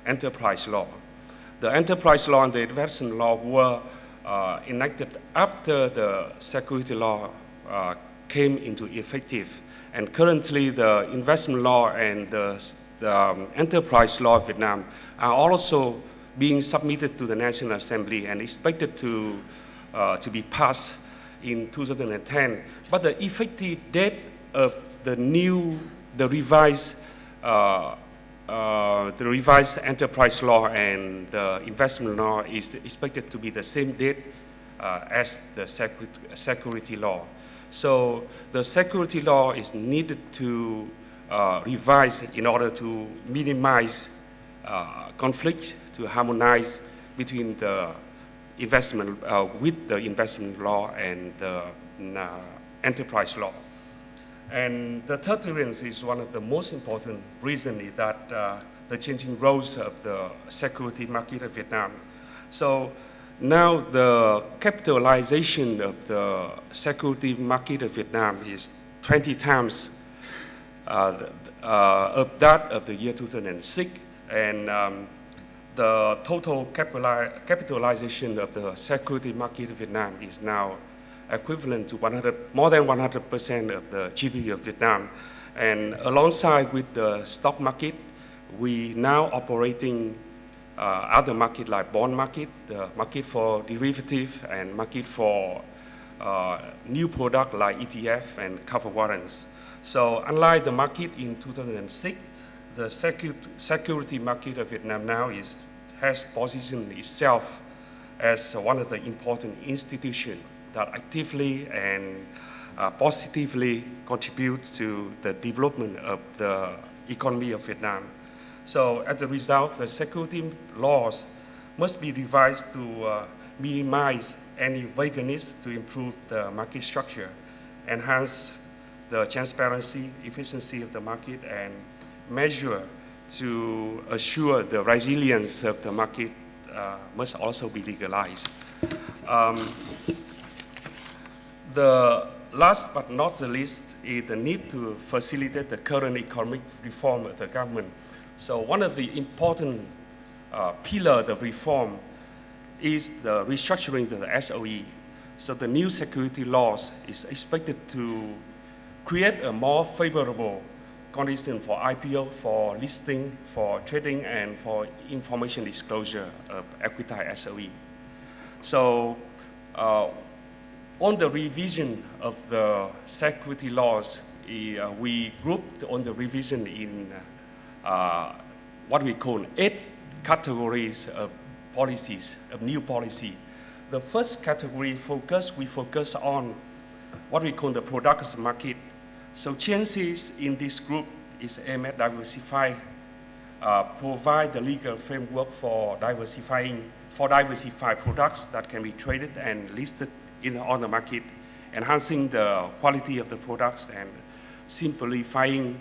enterprise law. The enterprise law and the investment law were enacted after the security law came into effective. And currently the investment law and the enterprise law of Vietnam are also being submitted to the National Assembly and expected to be passed in 2010. But the effective date of the revised enterprise law and the investment law is expected to be the same date as the security law. So the security law is needed to revise in order to minimize conflict, to harmonize between the investment with the investment law and the enterprise law. And the third reason is one of the most important reasons is that the changing roles of the security market of Vietnam. So now the capitalization of the security market of Vietnam is 20 times of that of the year 2006, and the total capitalization of the security market of Vietnam is now equivalent to more than 100% of the GDP of Vietnam. And alongside with the stock market, we now operating other market like bond market, the market for derivative, and market for new product like ETF and cover warrants. So unlike the market in 2006, the security market of Vietnam now has positioned itself as one of the important institutions that actively and positively contribute to the development of the economy of Vietnam. So as a result, the security laws must be revised to minimize any vagueness to improve the market structure, enhance the transparency, efficiency of the market, and measure to assure the resilience of the market must also be legalized. The last but not the least is the need to facilitate the current economic reform of the government. So one of the important pillars of reform is the restructuring of the SOE. So the new security laws is expected to create a more favorable condition for IPO, for listing, for trading, and for information disclosure of equity SOE. So on the revision of the security laws, we grouped on the revision in what we call 8 categories of policies, of new policy. The first category we focus on what we call the products market. So changes in this group is aimed at provide the legal framework for diversified products that can be traded and listed on the market, enhancing the quality of the products and simplifying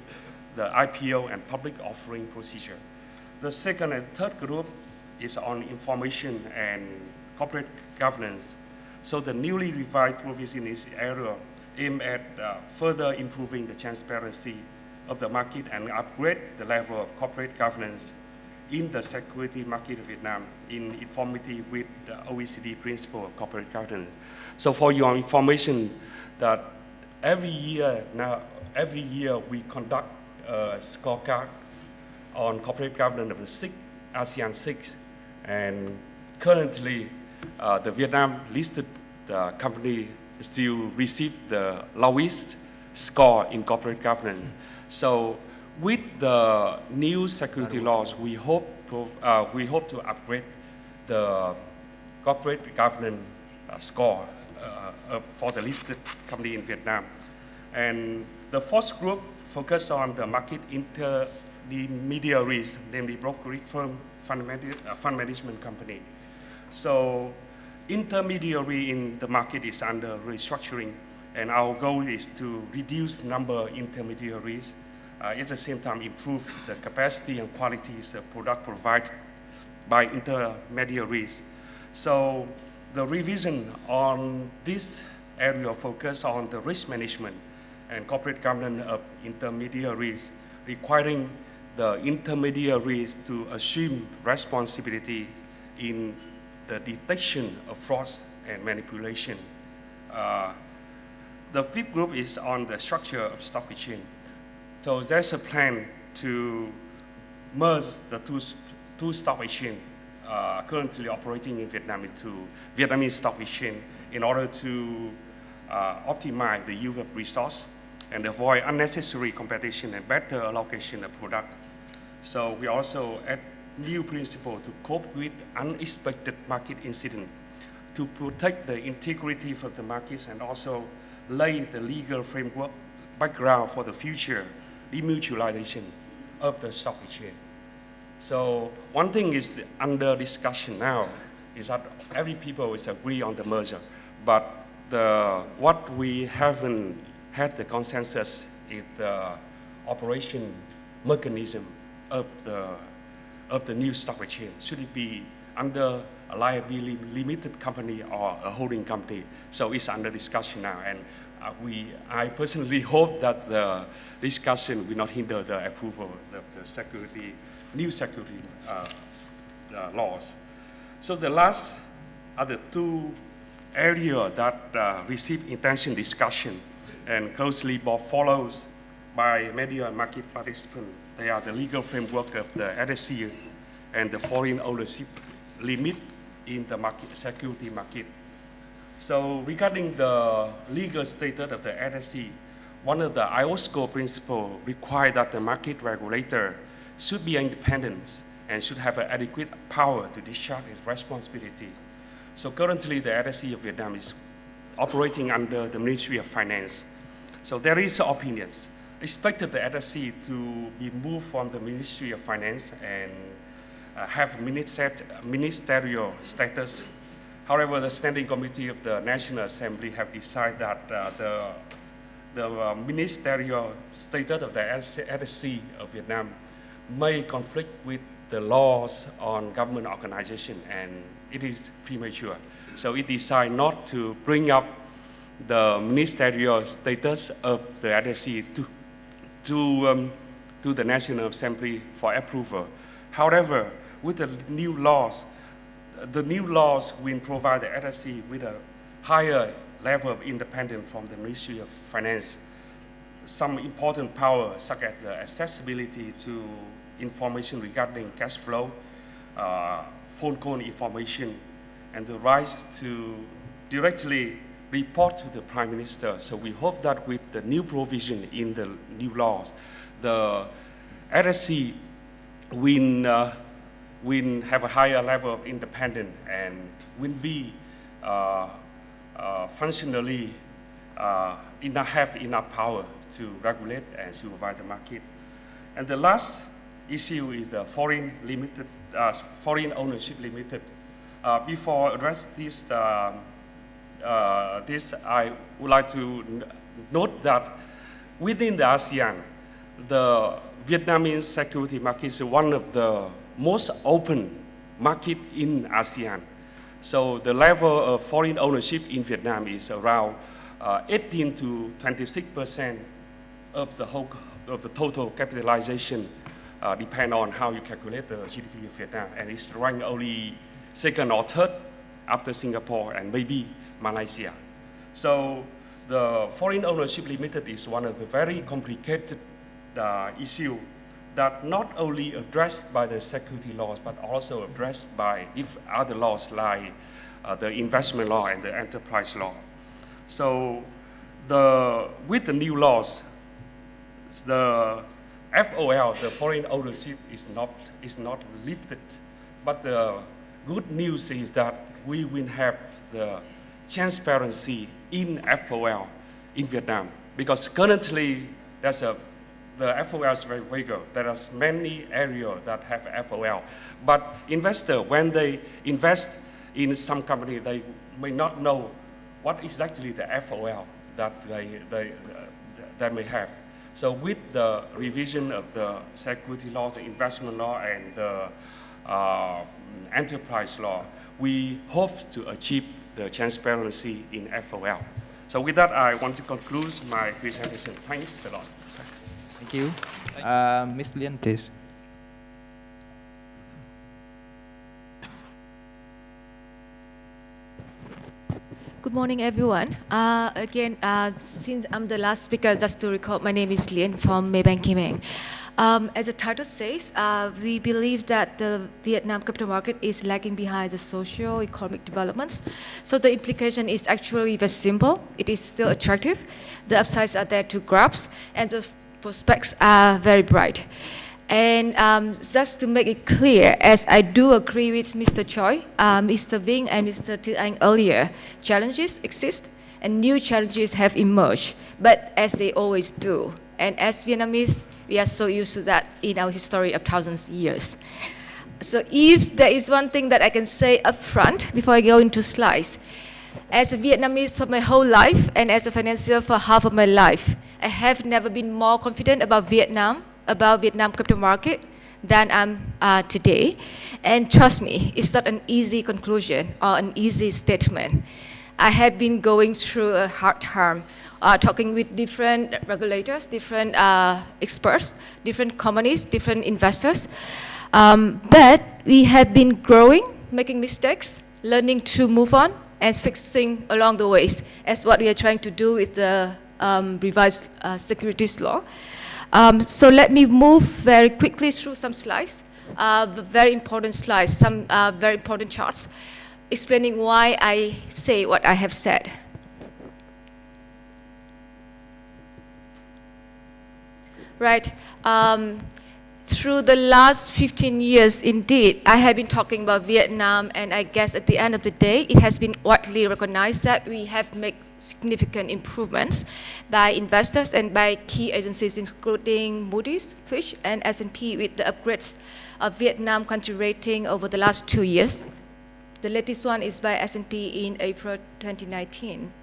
the IPO and public offering procedure. The second and third group is on information and corporate governance. So the newly revised provision in this area aim at further improving the transparency of the market and upgrade the level of corporate governance in the security market of Vietnam in conformity with the OECD principle of corporate governance. So for your information, that every year we conduct a scorecard on corporate governance of the ASEAN 6, and currently the Vietnam listed company still receive the lowest score in corporate governance. So with the new security laws, we hope to upgrade the corporate governance score for the listed company in Vietnam. And the fourth group focus on the market intermediaries, namely brokerage firm, fund management company. So intermediary in the market is under restructuring, and our goal is to reduce the number of intermediaries, at the same time improve the capacity and qualities of product provided by intermediaries. So the revision on this area focus on the risk management and corporate governance of intermediaries, requiring the intermediaries to assume responsibility in the detection of fraud and manipulation. The fifth group is on the structure of stock exchange. So there's a plan to merge the two stock exchange currently operating in Vietnam into Vietnamese stock exchange in order to optimize the use of resource and avoid unnecessary competition and better allocation of product. So we also add new principle to cope with unexpected market incident, to protect the integrity of the markets and also lay the legal framework background for the future demutualization of the stock exchange. So one thing is under discussion now is that every people is agree on the merger, but what we haven't had the consensus is the operation mechanism of the new stock exchange. Should it be under a liability limited company or a holding company? So it's under discussion now, and I personally hope that the discussion will not hinder the approval of the new security laws. So the last are the two areas that receive intensive discussion and closely followed by media and market participants. They are the legal framework of the LSE and the foreign ownership limit in the market, security market. So regarding the legal status of the LSE, one of the IOSCO principles requires that the market regulator should be independent and should have an adequate power to discharge its responsibility. So currently the LSE of Vietnam is operating under the Ministry of Finance. So there is opinions. Expected the LSE to be moved from the Ministry of Finance and have ministerial status However, the Standing Committee of the National Assembly have decided that the ministerial status of the NSC of Vietnam may conflict with the laws on government organization, and it is premature. So it decided not to bring up the ministerial status of the NSC to the National Assembly for approval. However, with the new laws will provide the NSC with a higher level of independence from the Ministry of Finance. Some important powers, such as the accessibility to information regarding cash flow, phone call information, and the right to directly report to the Prime Minister. So we hope that with the new provision in the new laws, the NSC will have a higher level of independence and will be functionally have enough power to regulate and supervise the market. And the last issue is the foreign ownership limited. Before I address this, I would like to note that within the ASEAN, the Vietnamese security market is one of the most open market in ASEAN. So the level of foreign ownership in Vietnam is around 18 to 26% of the total capitalization, depend on how you calculate the GDP of Vietnam, and it's ranked only second or third after Singapore and maybe Malaysia. So the foreign ownership limited is one of the very complicated issue that not only addressed by the security laws, but also addressed by other laws like the investment law and the enterprise law. So with the new laws, the FOL, the foreign ownership, is not lifted. But the good news is that we will have the transparency in FOL in Vietnam, because currently the FOL is very vague. There are many areas that have FOL, but investors, when they invest in some company, they may not know what exactly the FOL that they may have. So with the revision of the security law, the investment law, and the enterprise law, we hope to achieve the transparency in FOL. So with that, I want to conclude my presentation. Thanks a lot. Thank you. Ms. Lien, please. Good morning, everyone. Again, since I'm the last speaker, just to recall, my name is Lien from Maybank Kim Eng. As the title says, we believe that the Vietnam capital market is lagging behind the socio-economic developments. So the implication is actually very simple. It is still attractive. The upsides are there to grasp, and the prospects are very bright. And just to make it clear, as I do agree with Mr. Choi, Mr. Vinh, and Mr. Thanh earlier, challenges exist and new challenges have emerged, but as they always do. And as Vietnamese, we are so used to that in our history of thousands of years. So if there is one thing that I can say up front before I go into slides, as a Vietnamese for my whole life and as a financier for half of my life, I have never been more confident about Vietnam capital market than I'm today. And trust me, it's not an easy conclusion or an easy statement. I have been going through a hard time, talking with different regulators, different experts, different companies, different investors. But we have been growing, making mistakes, learning to move on, and fixing along the ways, as what we are trying to do with the revised securities law. So let me move very quickly through some slides, very important slides, some very important charts, explaining why I say what I have said. Right. Through the last 15 years, indeed, I have been talking about Vietnam, and I guess at the end of the day, it has been widely recognized that we have made significant improvements by investors and by key agencies, including Moody's, Fitch, and S&P, with the upgrades of Vietnam country rating over the last 2 years. The latest one is by S&P in April 2019.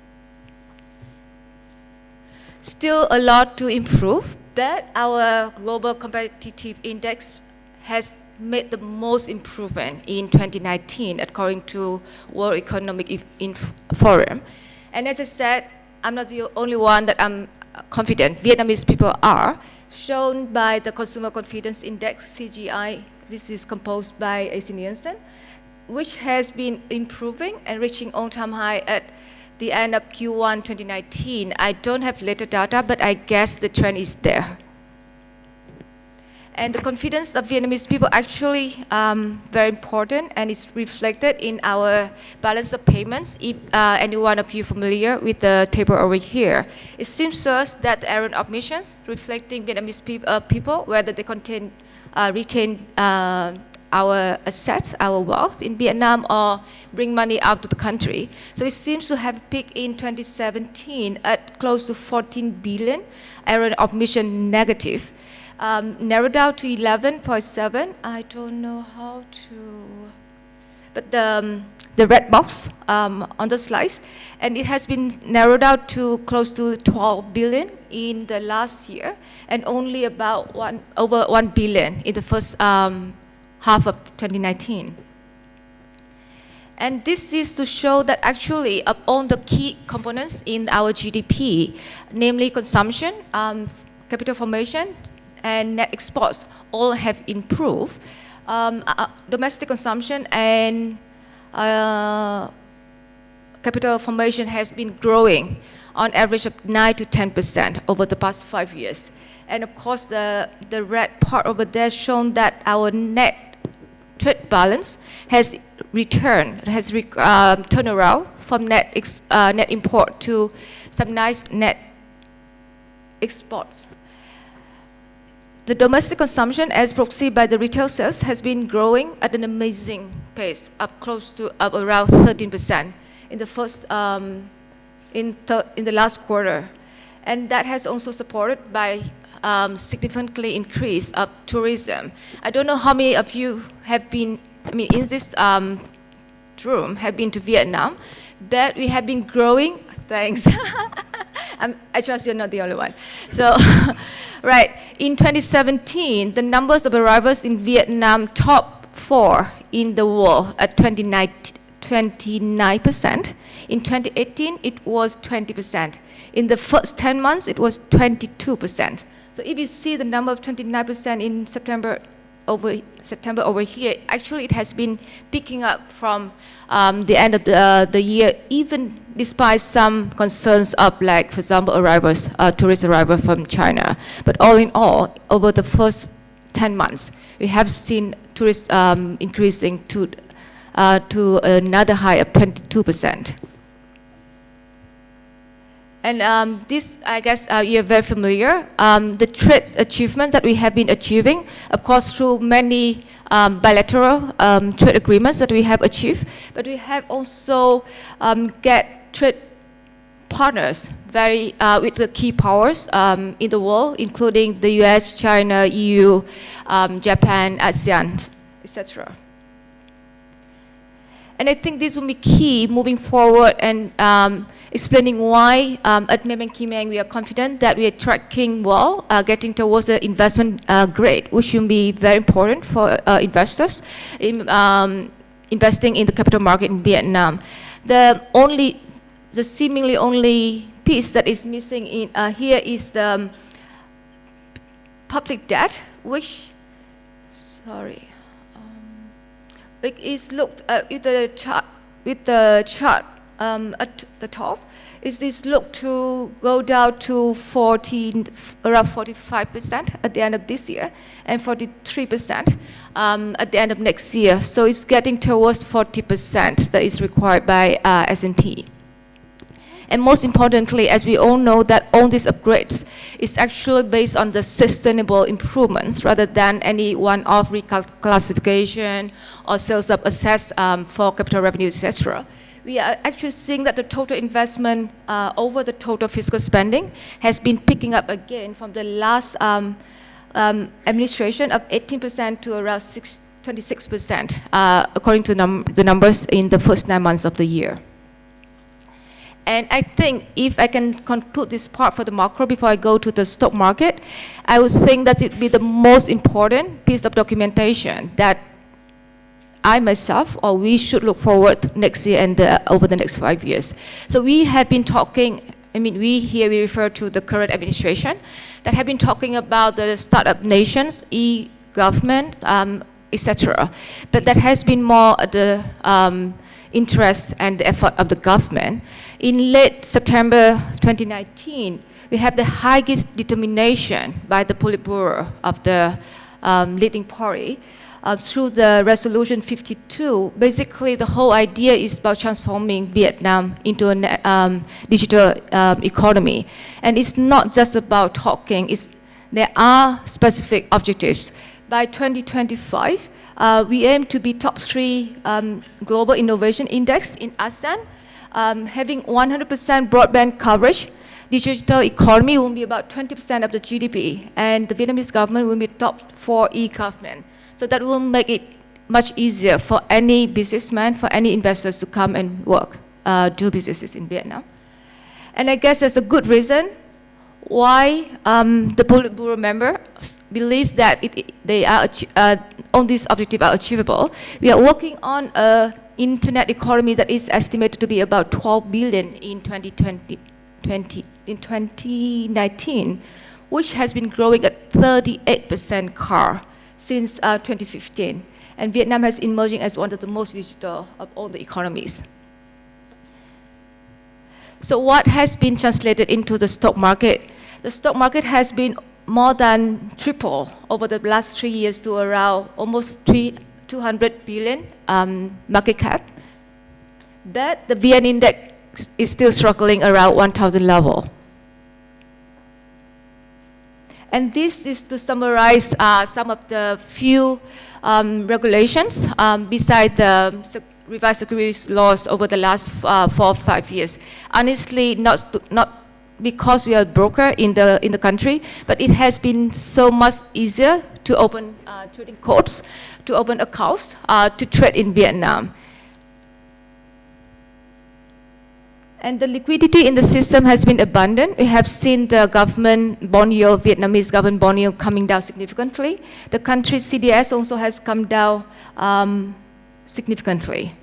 Still a lot to improve, but our global competitive index has made the most improvement in 2019 according to World Economic Forum. And as I said, I'm not the only one that I'm confident. Vietnamese people are, shown by the Consumer Confidence Index, CGI. This is composed by AC Nielsen, which has been improving and reaching all-time high at the end of Q1 2019. I don't have later data, but I guess the trend is there. And the confidence of Vietnamese people actually very important, and it's reflected in our balance of payments. If any one of you familiar with the table over here, it seems to us that the errand admissions reflecting Vietnamese people, whether they retain our assets, our wealth in Vietnam, or bring money out to the country. So it seems to have peaked in 2017 at close to 14 billion errand admission negative. Narrowed down to 11.7. I don't know how to, but the red box on the slides, and it has been narrowed out to close to 12 billion in the last year, and only about over 1 billion in the first half of 2019. And this is to show that actually of all the key components in our GDP, namely consumption, capital formation, and net exports, all have improved. Domestic consumption and capital formation has been growing on average of 9 to 10% over the past 5 years. And of course, the red part over there shown that our net trade balance has turned around from net import to some nice net exports. The domestic consumption, as proxied by the retail sales, has been growing at an amazing pace, up around 13% in the first in the last quarter, and that has also supported by significantly increase of tourism. I don't know how many of you have been, in this room, have been to Vietnam, but we have been growing. Thanks. I trust you're not the only one. So, right, in 2017, the numbers of arrivals in Vietnam top 4 in the world at 29%. In 2018, it was 20%. In the first 10 months, it was 22%. So if you see the number of 29% in September over here, actually it has been picking up from the end of the year, even despite some concerns of, like, for example, tourist arrivals from China. But all in all, over the first 10 months, we have seen tourists increasing to another high of 22%. And this, I guess, you're very familiar. The trade achievements that we have been achieving, of course, through many bilateral trade agreements that we have achieved, but we have also get trade partners with the key powers in the world, including the US, China, EU, Japan, ASEAN, etc. And I think this will be key moving forward, and explaining why at Maybank Kim Eng we are confident that we are tracking well, getting towards the investment grade, which will be very important for investors in investing in the capital market in Vietnam. The seemingly only piece that is missing in here is the public debt, which, it is looked with the chart at the top. Is this look to go down to around 45% at the end of this year, and 43% at the end of next year. So it's getting towards 40% that is required by S&P. And most importantly, as we all know, that all these upgrades is actually based on the sustainable improvements rather than any one-off reclassification or sales of assets for capital revenue, etc. We are actually seeing that the total investment over the total fiscal spending has been picking up again from the last administration of 18% to around 26%, according to the numbers in the first 9 months of the year. And I think if I can conclude this part for the macro before I go to the stock market, I would think that it would be the most important piece of documentation that I myself or we should look forward next year and over the next 5 years. So we have been talking, we refer to the current administration that have been talking about the startup nations, e-government, etc. But that has been more the interest and the effort of the government. In late September 2019, we have the highest determination by the Politburo of the leading party through the resolution 52. Basically, the whole idea is about transforming Vietnam into a digital economy. And it's not just about talking, there are specific objectives. By 2025, we aim to be top 3 global innovation index in ASEAN, having 100% broadband coverage. Digital economy will be about 20% of the GDP, and the Vietnamese government will be top 4 e-government. So that will make it much easier for any businessman, for any investors to come and work, do businesses in Vietnam. And I guess there's a good reason why the Politburo members believe that all these objectives are achievable. We are working on an internet economy that is estimated to be about 12 billion in 2019, which has been growing at 38% CAGR since 2015. And Vietnam has emerging as one of the most digital of all the economies. So what has been translated into the stock market? The stock market has been more than triple over the last 3 years to around almost 200 billion market cap. But the VN index is still struggling around 1,000 level. And this is to summarize some of the few regulations beside the revised securities laws over the last 4 or 5 years. Honestly, not because we are a broker in the country, but it has been so much easier to open trading codes, to open accounts, to trade in Vietnam. And the liquidity in the system has been abundant. We have seen the government bond yield, Vietnamese government bond yield coming down significantly. The country's CDS also has come down significantly.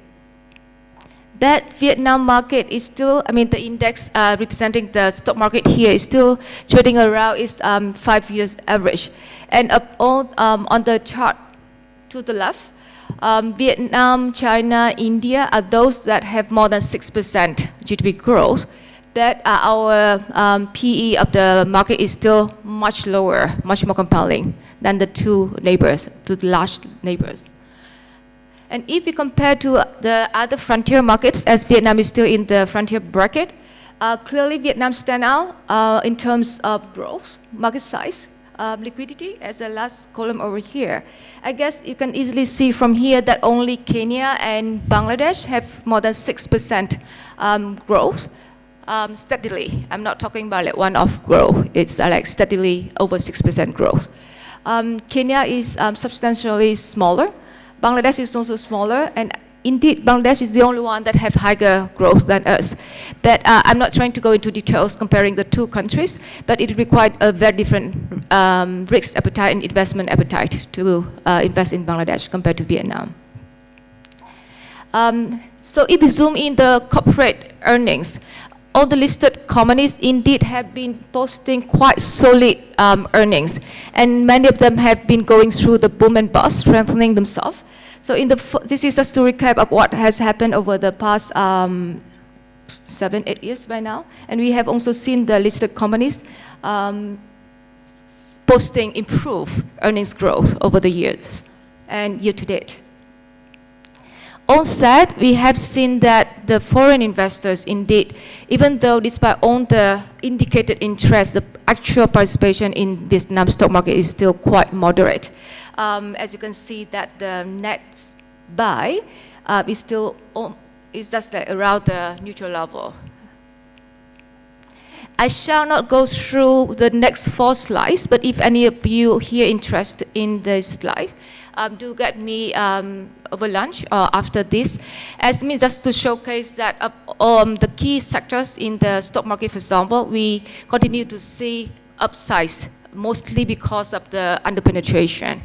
That Vietnam market is still, the index representing the stock market here is still trading around its 5 years average. And on the chart to the left, Vietnam, China, India are those that have more than 6% GDP growth. But our PE of the market is still much lower, much more compelling than the two large neighbors. And if we compare to the other frontier markets, as Vietnam is still in the frontier bracket, clearly Vietnam stands out in terms of growth, market size, liquidity, as the last column over here. I guess you can easily see from here that only Kenya and Bangladesh have more than 6% growth steadily. I'm not talking about like one-off growth. It's like steadily over 6% growth. Kenya is substantially smaller. Bangladesh is also smaller, and indeed Bangladesh is the only one that have higher growth than us. But I'm not trying to go into details comparing the two countries, but it required a very different risk appetite and investment appetite to invest in Bangladesh compared to Vietnam. So if we zoom in the corporate earnings, all the listed companies indeed have been posting quite solid earnings, and many of them have been going through the boom and bust, strengthening themselves. So this is just to recap of what has happened over the past 7-8 years by now, and we have also seen the listed companies posting improved earnings growth over the years and year to date. On that, we have seen that the foreign investors indeed, even though despite all the indicated interest, the actual participation in Vietnam stock market is still quite moderate. As you can see that the net buy is just like around the neutral level. I shall not go through the next 4 slides, but if any of you here interested in the slides, do get me over lunch or after this. As me just to showcase that the key sectors in the stock market, for example, we continue to see upsides, mostly because of the underpenetration.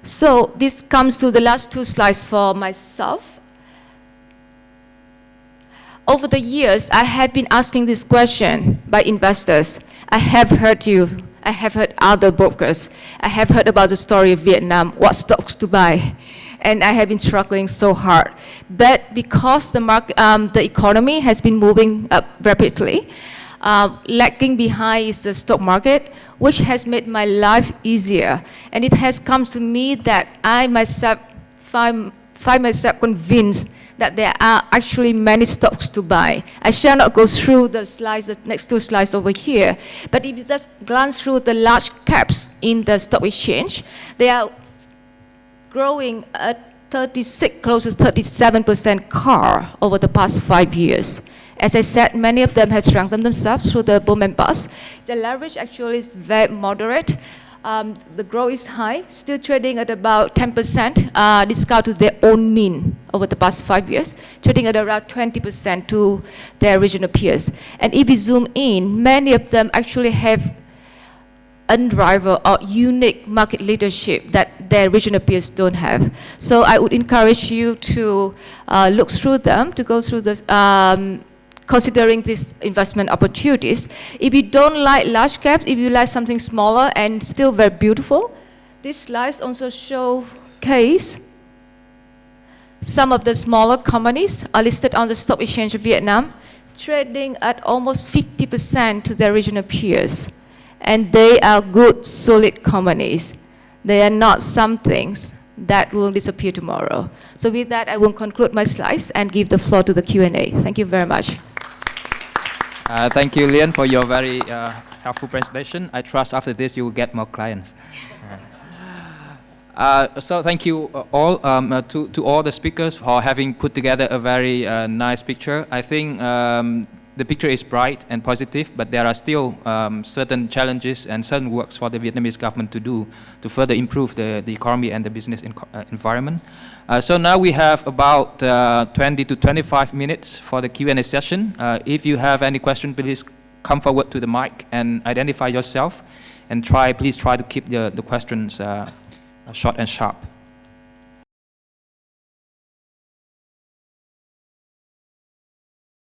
So this comes to the last 2 slides for myself. Over the years, I have been asking this question by investors. I have heard you. I have heard other brokers. I have heard about the story of Vietnam, what stocks to buy. And I have been struggling so hard. But because the economy has been moving up rapidly, lagging behind is the stock market, which has made my life easier. And it has come to me that I myself find myself convinced that there are actually many stocks to buy. I shall not go through the slides, the next 2 slides over here, but if you just glance through the large caps in the stock exchange, they are growing at 36, close to 37% CAR over the past 5 years. As I said, many of them have strengthened themselves through the boom and bust. The leverage actually is very moderate. The growth is high, still trading at about 10% discount to their own mean over the past 5 years, trading at around 20% to their regional peers. And if we zoom in, many of them actually have unrivaled or unique market leadership that their regional peers don't have. So I would encourage you to look through them, to go through this, considering these investment opportunities. If you don't like large caps, if you like something smaller and still very beautiful, these slides also showcase some of the smaller companies are listed on the stock exchange of Vietnam, trading at almost 50% to their regional peers. And they are good, solid companies. They are not some things that will disappear tomorrow. So with that, I will conclude my slides and give the floor to the Q&A. Thank you very much. Thank you, Lien, for your very helpful presentation. I trust after this you will get more clients. So thank you all to all the speakers for having put together a very nice picture. I think the picture is bright and positive, but there are still certain challenges and certain works for the Vietnamese government to do to further improve the economy and the business environment. So now we have about 20 to 25 minutes for the Q&A session. If you have any question, please come forward to the mic and identify yourself, and please try to keep the questions short and sharp.